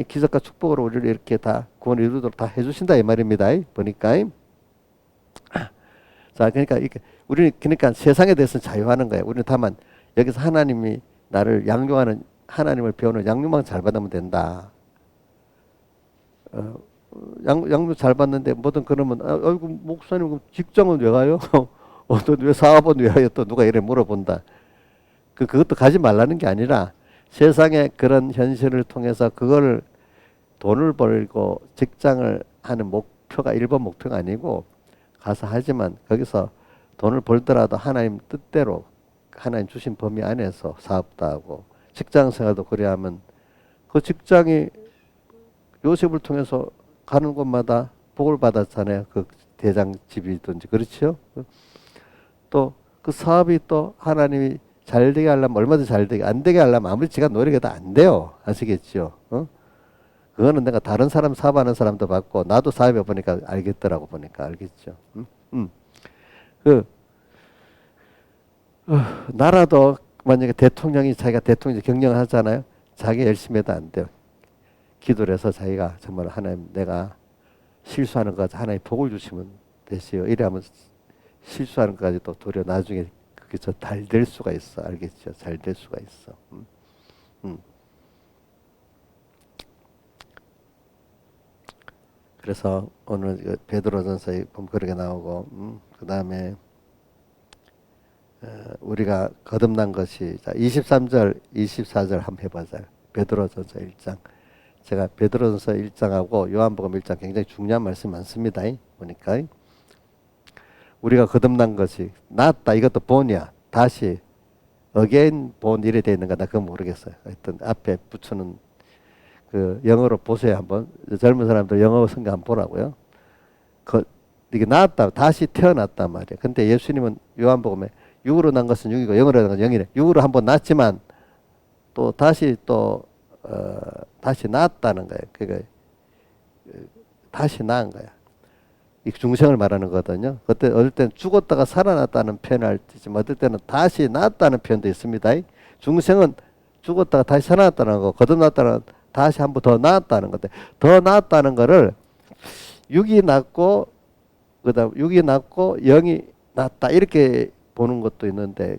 기적과 축복으로 우리를 이렇게 다 구원을 이루도록 다 해주신다 이 말입니다. 보니까. 자, 그러니까 우리는 그러니까 세상에 대해서는 자유하는 거예요. 우리는 다만 여기서 하나님이 나를 양육하는 하나님을 배우는 양육만 잘 받으면 된다. 양육 잘 받는데 뭐든 그러면 아이고 목사님 직장은 왜 가요? 또 왜 사업은 왜 해요? 또 누가 이래 물어본다. 그것도 가지 말라는 게 아니라 세상의 그런 현실을 통해서 그걸 돈을 벌고 직장을 하는 목표가 1번 목표가 아니고 가서 하지만 거기서 돈을 벌더라도 하나님 뜻대로 하나님 주신 범위 안에서 사업도 하고 직장 생활도 그래야 하면 그 직장이 요셉을 통해서 가는 곳마다 복을 받았잖아요. 그 대장집이든지 그렇죠. 또 그 사업이 또 하나님이 잘 되게 하려면 얼마든지 잘 되게 안 되게 하려면 아무리 제가 노력해도 안 돼요. 아시겠죠? 그거는 내가 다른 사람 사업하는 사람도 봤고 나도 사업해 보니까 알겠더라고 보니까 알겠죠. 나라도 만약에 대통령이 자기가 대통령 경영하잖아요. 자기 열심히 해도 안 돼요. 기도를 해서 자기가 정말 하나님 내가 실수하는 것 하나님 복을 주시면 되시오. 이래하면 실수하는 것까지도 도리어 나중에 그게 잘 될 수가 있어. 알겠죠? 잘 될 수가 있어. 그래서 오늘 베드로전서에 보면 그렇게 나오고 그 다음에 우리가 거듭난 것이 자 23절 24절 한번 해보자. 베드로전서 1장 제가 베드로전서 1장하고 요한복음 1장 굉장히 중요한 말씀 많습니다. 보니까 우리가 거듭난 것이 낫다 이것도 본이야. 다시 again 본 이래 되어 있는가 나 그건 모르겠어요. 하여튼 앞에 붙이는 그 영어로 보세요 한번. 젊은 사람들 영어 성경 한번 보라고요. 이게 나았다 다시 태어났단 말이에요. 근데 예수님은 요한복음에 육으로 난 것은 육이고 영으로 난 것은 영이래. 육으로 한번 났지만 또 다시 다시 나았다는 거예요. 그러니까 다시 나은 거야. 이 중생을 말하는 거거든요. 그때 어떨 때는 죽었다가 살아났다는 표현을 하지만 어떨 때는 다시 나았다는 표현도 있습니다. 중생은 죽었다가 다시 살아났다는 거, 거듭났다는 다시 한 번 더 나았다는 건데 더 나았다는 거를 육이 낫고 그다음 육이 낫고 영이 낫다 이렇게 보는 것도 있는데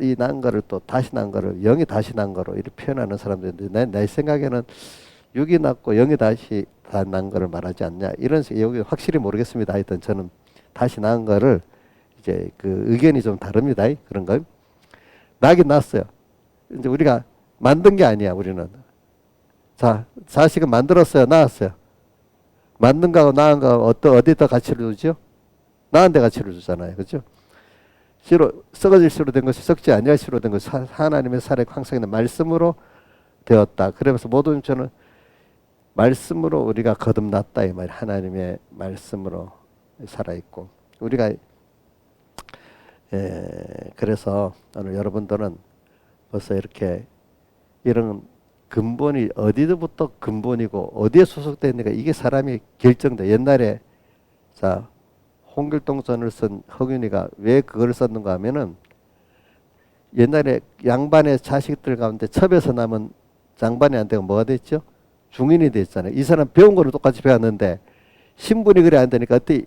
이 난 거를 또 다시 난 거를 영이 다시 난 거로 이렇게 표현하는 사람도 있는데 내 생각에는 육이 낫고 영이 다시 난 거를 말하지 않냐 이런 여기 확실히 모르겠습니다. 하여튼 저는 다시 난 거를 이제 그 의견이 좀 다릅니다. 그런 거. 나긴 났어요. 이제 우리가 만든 게 아니야, 우리는. 자, 자식은 만들었어요, 낳았어요. 만든 거하고 낳은 거 어디 더 가치를 두죠? 낳은 데 가치를 주잖아요. 그죠? 씨로 썩어질 씨로 된 것이 썩지 아니할 씨로 된 것이 하나님의 살에 항상 있는 말씀으로 되었다. 그러면서 모든 저는 말씀으로 우리가 거듭났다 이 말. 하나님의 말씀으로 살아 있고 우리가 그래서 오늘 여러분들은 벌써 이렇게 이런 근본이 어디부터 근본이고 어디에 소속되어 있는가 이게 사람이 결정돼. 옛날에 자 홍길동전을 쓴 허균이가 왜 그걸 썼는가 하면은 옛날에 양반의 자식들 가운데 첩에서 남은 장반이 안 되고 뭐가 됐죠? 중인이 됐잖아요. 이 사람 배운 거를 똑같이 배웠는데 신분이 그래 안 되니까 어떻게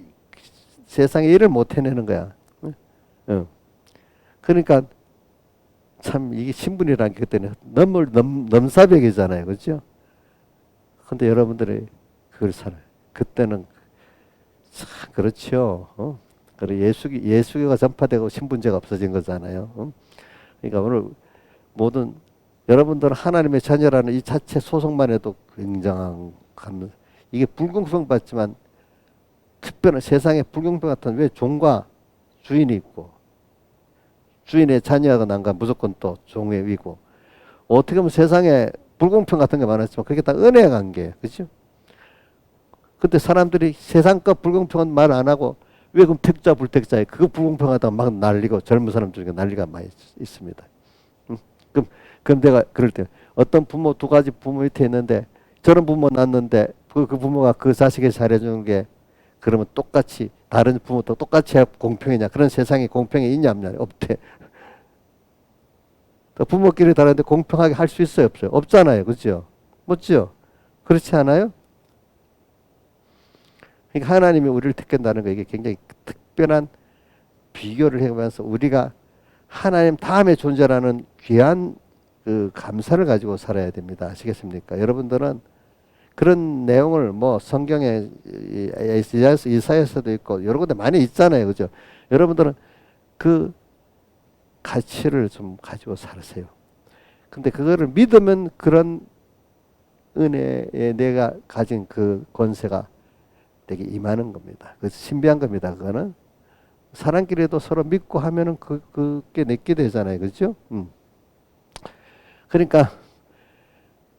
세상에 일을 못 해내는 거야. 응. 그러니까 참 이게 신분이라는 게 그때는 넘사벽이잖아요. 그렇죠? 근데 여러분들이 그걸 살아요. 그때는 참 그렇죠. 그래 예수교가 전파되고 신분제가 없어진 거잖아요. 그러니까 오늘 모든 여러분들은 하나님의 자녀라는 이 자체 소속만 해도 굉장한 감동. 이게 불공평 받지만 특별한 세상에 불공평 같은 왜 종과 주인이 있고 주인의 자녀가 난가 무조건 또 종의 위고 어떻게 보면 세상에 불공평 같은 게 많았지만 그게 다 은혜의 관계예요. 그렇죠? 근데 사람들이 세상과 불공평한 말 안 하고 왜 그럼 택자 불택자에 그거 불공평하다고 막 난리고 젊은 사람 중에 난리가 많이 있습니다. 그럼 내가 그럴 때 어떤 부모 두 가지 부모 밑에 있는데 저런 부모 낳았는데 그 부모가 그 자식에 잘해주는 게 그러면 똑같이 다른 부모도 똑같이 공평이냐 그런 세상에 공평이 있냐 없냐 없대. 부모끼리 다른데 공평하게 할 수 있어요 없어요? 없잖아요. 그렇죠? 맞죠? 그렇지 않아요? 그러니까 하나님이 우리를 택한다는 거 이게 굉장히 특별한 비교를 해보면서 우리가 하나님 다음에 존재라는 귀한 그 감사를 가지고 살아야 됩니다. 아시겠습니까? 여러분들은 그런 내용을 뭐 성경에 이사야서도 있고 여러 군데 많이 있잖아요. 그죠? 여러분들은 그 가치를 좀 가지고 살으세요. 근데 그거를 믿으면 그런 은혜에 내가 가진 그 권세가 되게 임하는 겁니다. 그래서 신비한 겁니다. 그거는 사람끼리도 서로 믿고 하면은 그게 내게 되잖아요. 그렇죠? 그러니까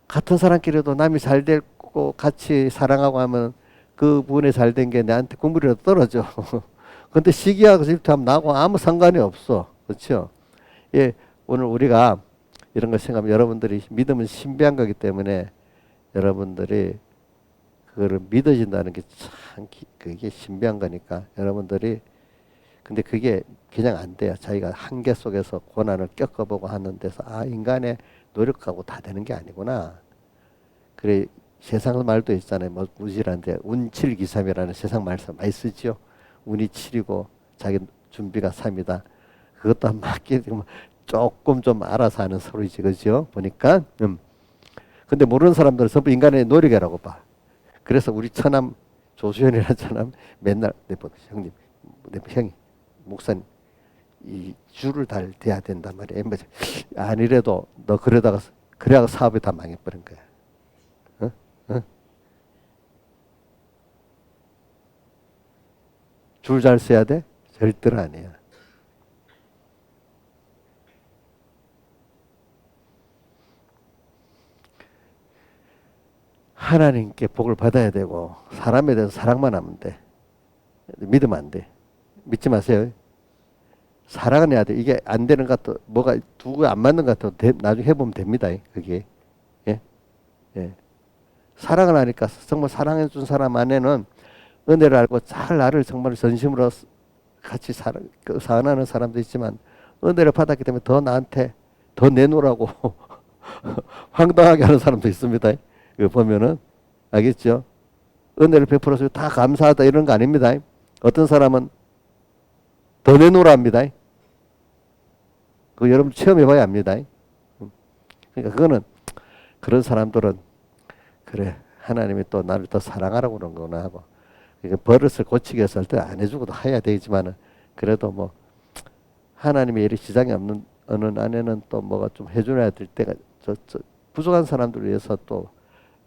같은 사람끼리도 남이 잘 되고 같이 사랑하고 하면 그 분이 잘 된 게 내한테 국물이라도 떨어져. 근데 시기하고 질투하면 나하고 아무 상관이 없어. 그렇죠? 예, 오늘 우리가 이런 걸 생각하면 여러분들이 믿음은 신비한 거기 때문에 여러분들이 그거를 믿어진다는 게 참 그게 신비한 거니까 여러분들이 근데 그게 그냥 안 돼요. 자기가 한계 속에서 고난을 겪어보고 하는 데서 아 인간의 노력하고 다 되는 게 아니구나. 그래 세상 말도 있잖아요. 뭐 무질한데 운칠기삼이라는 세상 말씀 많이 쓰죠. 운이 7이고 자기 준비가 3이다. 그것도 한 맞게 조금 좀 알아서 하는 소리지 그죠? 보니까 근데 모르는 사람들은 전부 인간의 노력이라고 봐. 그래서 우리 처남 조수현이라는 처남 맨날 형님 형이 목사님 이 줄을 대야 된단 말이야. 아니래도 너 그러다가 그래야 사업이 다 망해버린 거야. 어? 어? 줄 잘 써야 돼? 절대로 아니야. 하나님께 복을 받아야 되고 사람에 대해서 사랑만 하면 돼. 믿으면 안 돼. 믿지 마세요. 사랑은 해야 돼. 이게 안 되는 것 같아. 뭐가 두고 안 맞는 것 같아. 나중에 해보면 됩니다. 그게. 예? 예. 사랑을 하니까 정말 사랑해 준 사람 안에는 은혜를 알고 잘 나를 정말 전심으로 같이 사랑하는 사람도 있지만 은혜를 받았기 때문에 더 나한테 더 내놓으라고 황당하게 하는 사람도 있습니다. 이거 보면은 알겠죠? 은혜를 베풀어서 다 감사하다 이런 거 아닙니다. 어떤 사람은 더 내놓으라 합니다. 그 여러분 체험해봐야 합니다. 그러니까 그거는 그런 사람들은 그래 하나님이 또 나를 더 사랑하라고 그런 거구나 하고 버릇을 고치기 위해서 할 때 안 해주고도 해야 되지만은 그래도 뭐 하나님의 일이 지장이 없는 어느 안에는 또 뭐가 좀 해줘야 될 때가 저 부족한 사람들을 위해서 또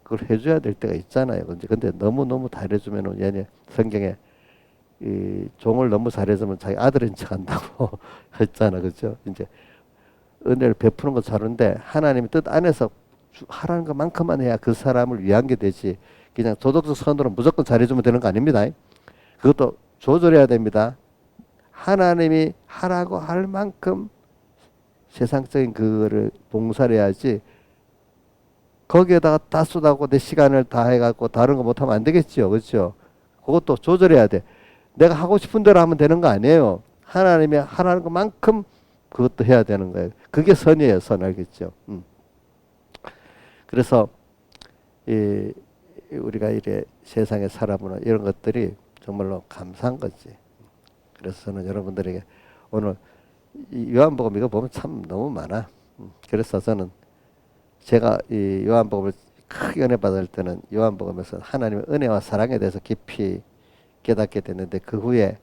그걸 해줘야 될 때가 있잖아요. 근데 너무 잘해주면은 얘네 성경에 이 종을 너무 잘해주면 자기 아들인 척한다고 했잖아, 그죠? 이제 은혜를 베푸는 거 잘하는데 하나님의 뜻 안에서 하라는 것만큼만 해야 그 사람을 위한 게 되지. 그냥 도덕적 선으로 무조건 잘해주면 되는 거 아닙니다. 그것도 조절해야 됩니다. 하나님이 하라고 할 만큼 세상적인 그거를 봉사를 해야지 거기에다가 다 쏟아고 내 시간을 다 해갖고 다른 거 못하면 안 되겠지요. 그렇죠? 그것도 조절해야 돼. 내가 하고 싶은 대로 하면 되는 거 아니에요. 하나님이 하라는 것만큼 그것도 해야 되는 거예요. 그게 선이에요. 선. 알겠죠? 그래서 이 우리가 이래 세상에 살아보는 이런 것들이 정말로 감사한 거지. 그래서 저는 여러분들에게 오늘 이 요한복음 이거 보면 참 너무 많아. 그래서 저는 제가 이 요한복음을 크게 은혜 받을 때는 요한복음에서 하나님의 은혜와 사랑에 대해서 깊이 깨닫게 됐는데 그 후에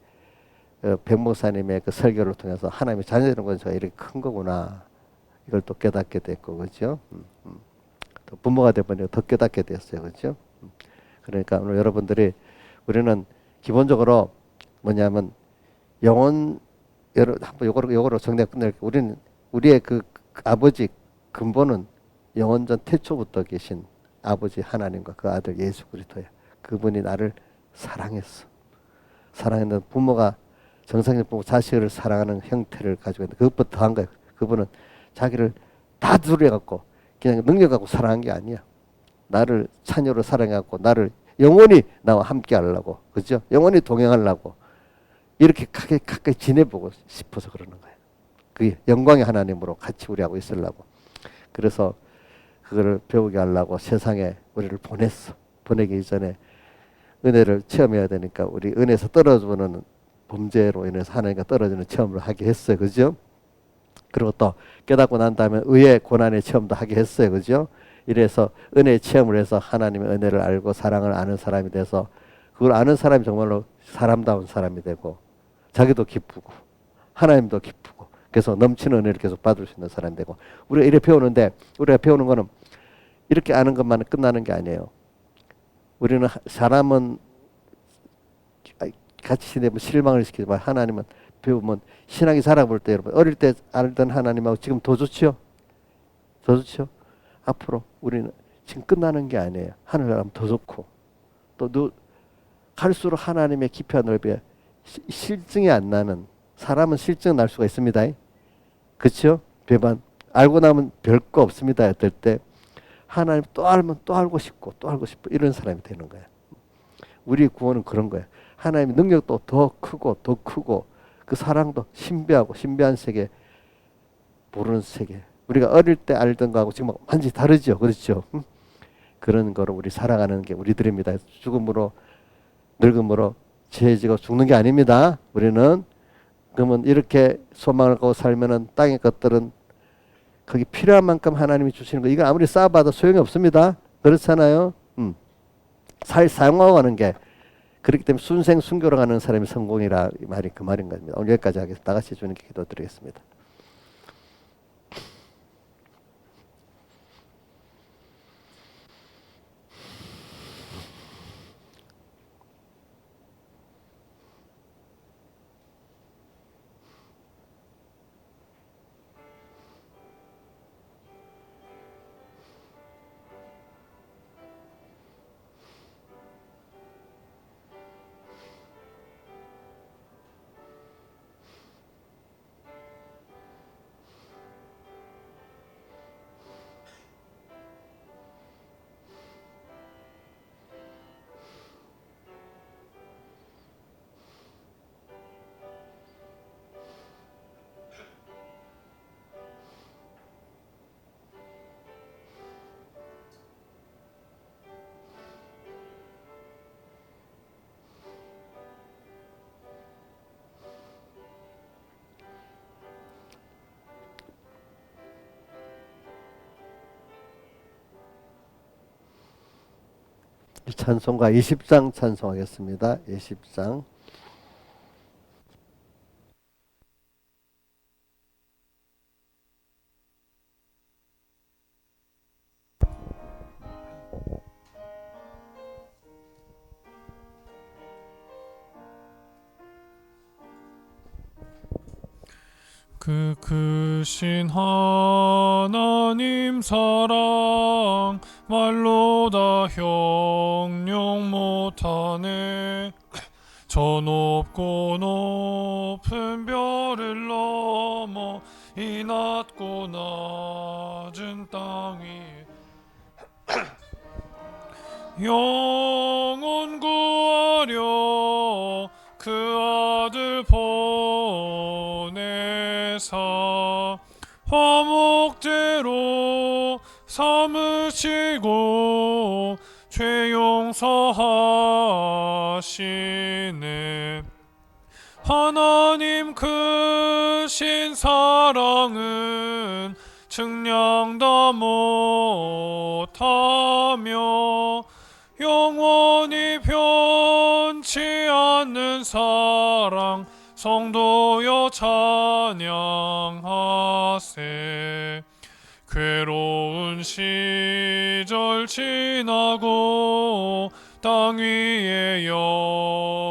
백 목사님의 그 설교를 통해서 하나님의 자녀되는 건 저가 이렇게 큰 거구나 이걸 또 깨닫게 됐고 그렇죠. 또 부모가 되보니 더 깨닫게 됐어요, 그렇죠. 그러니까 오늘 여러분들이 우리는 기본적으로 뭐냐면 영혼 한번 요거로 정리해 끝낼게요. 우리는 우리의 그 아버지 근본은 영원전 태초부터 계신 아버지 하나님과 그 아들 예수 그리스도야. 그분이 나를 사랑했어. 사랑했는데 부모가 정상적 부모 자식을 사랑하는 형태를 가지고 있는데 그것보다 더한 거예요. 그분은 자기를 다 두려워갖고 그냥 능력 갖고 사랑한 게 아니야. 나를 자녀로 사랑해갖고 나를 영원히 나와 함께 하려고, 그죠? 영원히 동행하려고 이렇게 가까이 지내보고 싶어서 그러는 거예요. 그게 영광의 하나님으로 같이 우리하고 있으려고. 그래서 그거를 배우게 하려고 세상에 우리를 보냈어. 보내기 이전에 은혜를 체험해야 되니까 우리 은혜에서 떨어지는 범죄로 인해서 하나님과 떨어지는 체험을 하게 했어요. 그죠? 그리고 또 깨닫고 난 다음에 의의 고난의 체험도 하게 했어요. 그죠? 이래서 은혜의 체험을 해서 하나님의 은혜를 알고 사랑을 아는 사람이 돼서 그걸 아는 사람이 정말로 사람다운 사람이 되고 자기도 기쁘고 하나님도 기쁘고 그래서 넘치는 은혜를 계속 받을 수 있는 사람이 되고 우리가 이렇게 배우는데 우리가 배우는 거는 이렇게 아는 것만 끝나는 게 아니에요. 우리는 사람은 같이 지내면 실망을 시키지만 하나님은 배우면 신앙이 자라볼 때 여러분 어릴 때 알던 하나님하고 지금 더 좋죠? 더 좋죠? 앞으로 우리는 지금 끝나는 게 아니에요. 하늘나라면 더 좋고 또 갈수록 하나님의 깊이와 넓이에 실증이 안 나는 사람은 실증 날 수가 있습니다. 그렇죠? 배반 알고 나면 별거 없습니다. 어떨 때 하나님 또 알면 또 알고 싶고 또 알고 싶고 이런 사람이 되는 거예요. 우리 구원은 그런 거예요. 하나님의 능력도 더 크고 그 사랑도 신비한 세계 모르는 세계 우리가 어릴 때 알던 거하고 지금 완전히 다르죠. 그렇죠? 그런 거로 우리 살아가는 게 우리들입니다. 죽음으로 늙음으로 죄지고 죽는 게 아닙니다. 우리는 그러면 이렇게 소망을 갖고 살면은 땅의 것들은 거기 필요한 만큼 하나님이 주시는 거 이거 아무리 쌓아봐도 소용이 없습니다. 그렇잖아요. 사용하고 가는 게 그렇기 때문에 순생순교로 가는 사람이 성공이라 말이 그 말인 겁니다. 오늘 여기까지 하겠습니다. 다 같이 주님께 기도드리겠습니다. 찬송가 20장 찬송하겠습니다. 20장 그 크신 하나님 사랑 말로 다 형용 못하네. 저 높고 높은 별을 넘어 이 낮고 낮은 땅 위에 영혼 구하려 그 아들 보내사 화목제로 삼으시고 죄 용서하시네. 하나님 크신 사랑은 측량 다 못하며 영원히 변치 않는 사랑 성도여 찬양하세. 괴로운 시절 지나고 땅 위에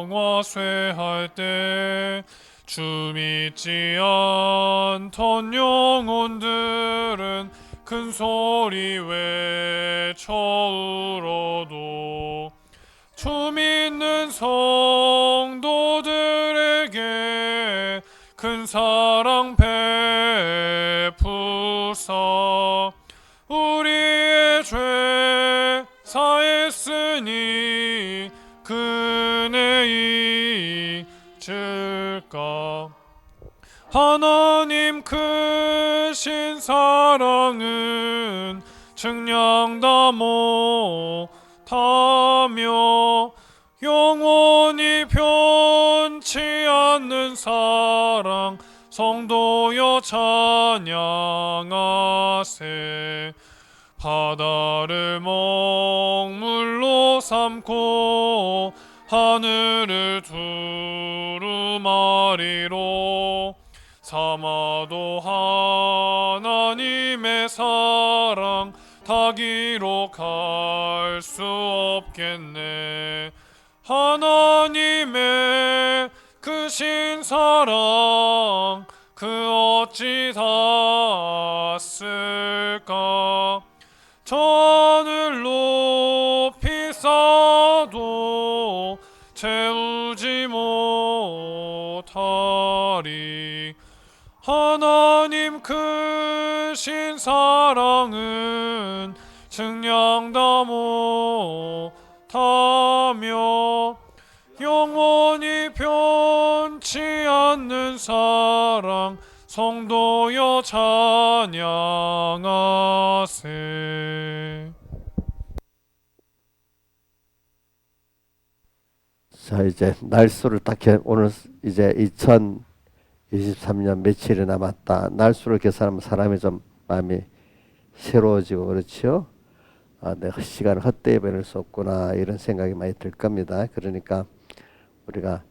영화쇠할 때 주 믿지 않던 영혼들은 큰 소리 외쳐 울어도 주 믿는 성도들에게 큰 사랑 베푸사 우리의 죄 사했으니 그네 잊을까. 하나님 크신 사랑은 측량 다 못하며 영원히 변치 않는 사랑 성도여 찬양하세. 바다를 먹물로 삼고 하늘을 두루마리로 삼아도 하나님의 사랑 다 기록할 수 없겠네. 하나님의 크신 사랑 그 어찌 닿았을까. 저 하늘 높이 쌓아도 채우지 못하리. 하나님 크신 사랑은 측량 다 못하며 영원히 변치 않는 사랑 성도여 찬양하세. 자, 이제 날수를 딱 오늘 이제 2023년 며칠이 남았다. 날수를 계산하면 사람이 좀 마음이 새로워지고 그렇지요. 아, 내가 시간을 헛되이 보낼 수 없구나 이런 생각이 많이 들 겁니다. 그러니까 우리가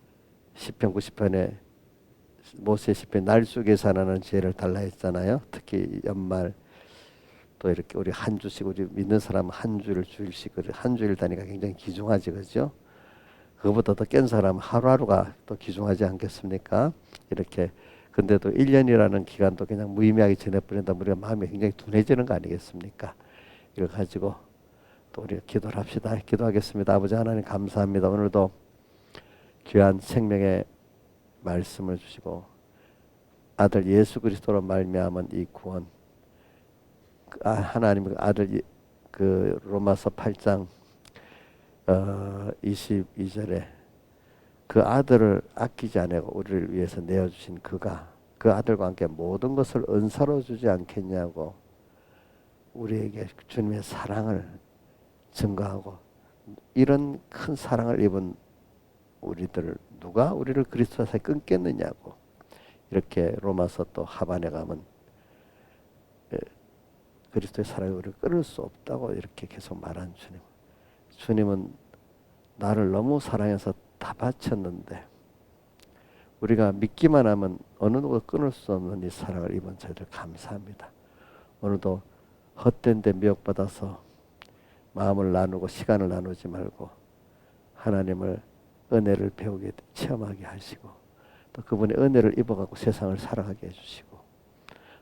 시편 90편에 모세 시편 날수 계산하는 지혜를 달라 했잖아요. 특히 연말 또 이렇게 우리 한 주씩 우리 믿는 사람 한 주일 주일씩 한 주일 단위가 굉장히 귀중하지 그죠? 그것보다 더 깬 사람 하루하루가 또 귀중하지 않겠습니까? 이렇게 근데도 1년이라는 기간도 그냥 무의미하게 지내버린다 우리가 마음이 굉장히 둔해지는 거 아니겠습니까? 이걸 가지고 또 우리 기도를 합시다. 기도하겠습니다. 아버지 하나님 감사합니다. 오늘도 귀한 생명의 말씀을 주시고 아들 예수 그리스도로 말미암은 이 구원 하나님의 아들 그 로마서 8장 22절에 그 아들을 아끼지 않고 우리를 위해서 내어주신 그가 그 아들과 함께 모든 것을 은사로 주지 않겠냐고 우리에게 주님의 사랑을 증거하고 이런 큰 사랑을 입은 우리들 누가 우리를 그리스도 사이에 끊겠느냐고 이렇게 로마서 또 하반에 가면 그리스도의 사랑이 우리를 끊을 수 없다고 이렇게 계속 말한 주님. 주님은 나를 너무 사랑해서 다 바쳤는데 우리가 믿기만 하면 어느 누구도 끊을 수 없는 이 사랑을 입은 저희들 감사합니다. 오늘도 헛된 데 미혹받아서 마음을 나누고 시간을 나누지 말고 하나님을 은혜를 배우게 체험하게 하시고 또 그분의 은혜를 입어갖고 세상을 살아가게 해주시고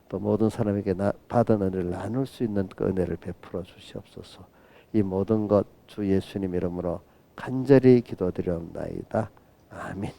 또 모든 사람에게 받은 은혜를 나눌 수 있는 그 은혜를 베풀어 주시옵소서. 이 모든 것 주 예수님 이름으로 간절히 기도드리옵나이다. 아멘.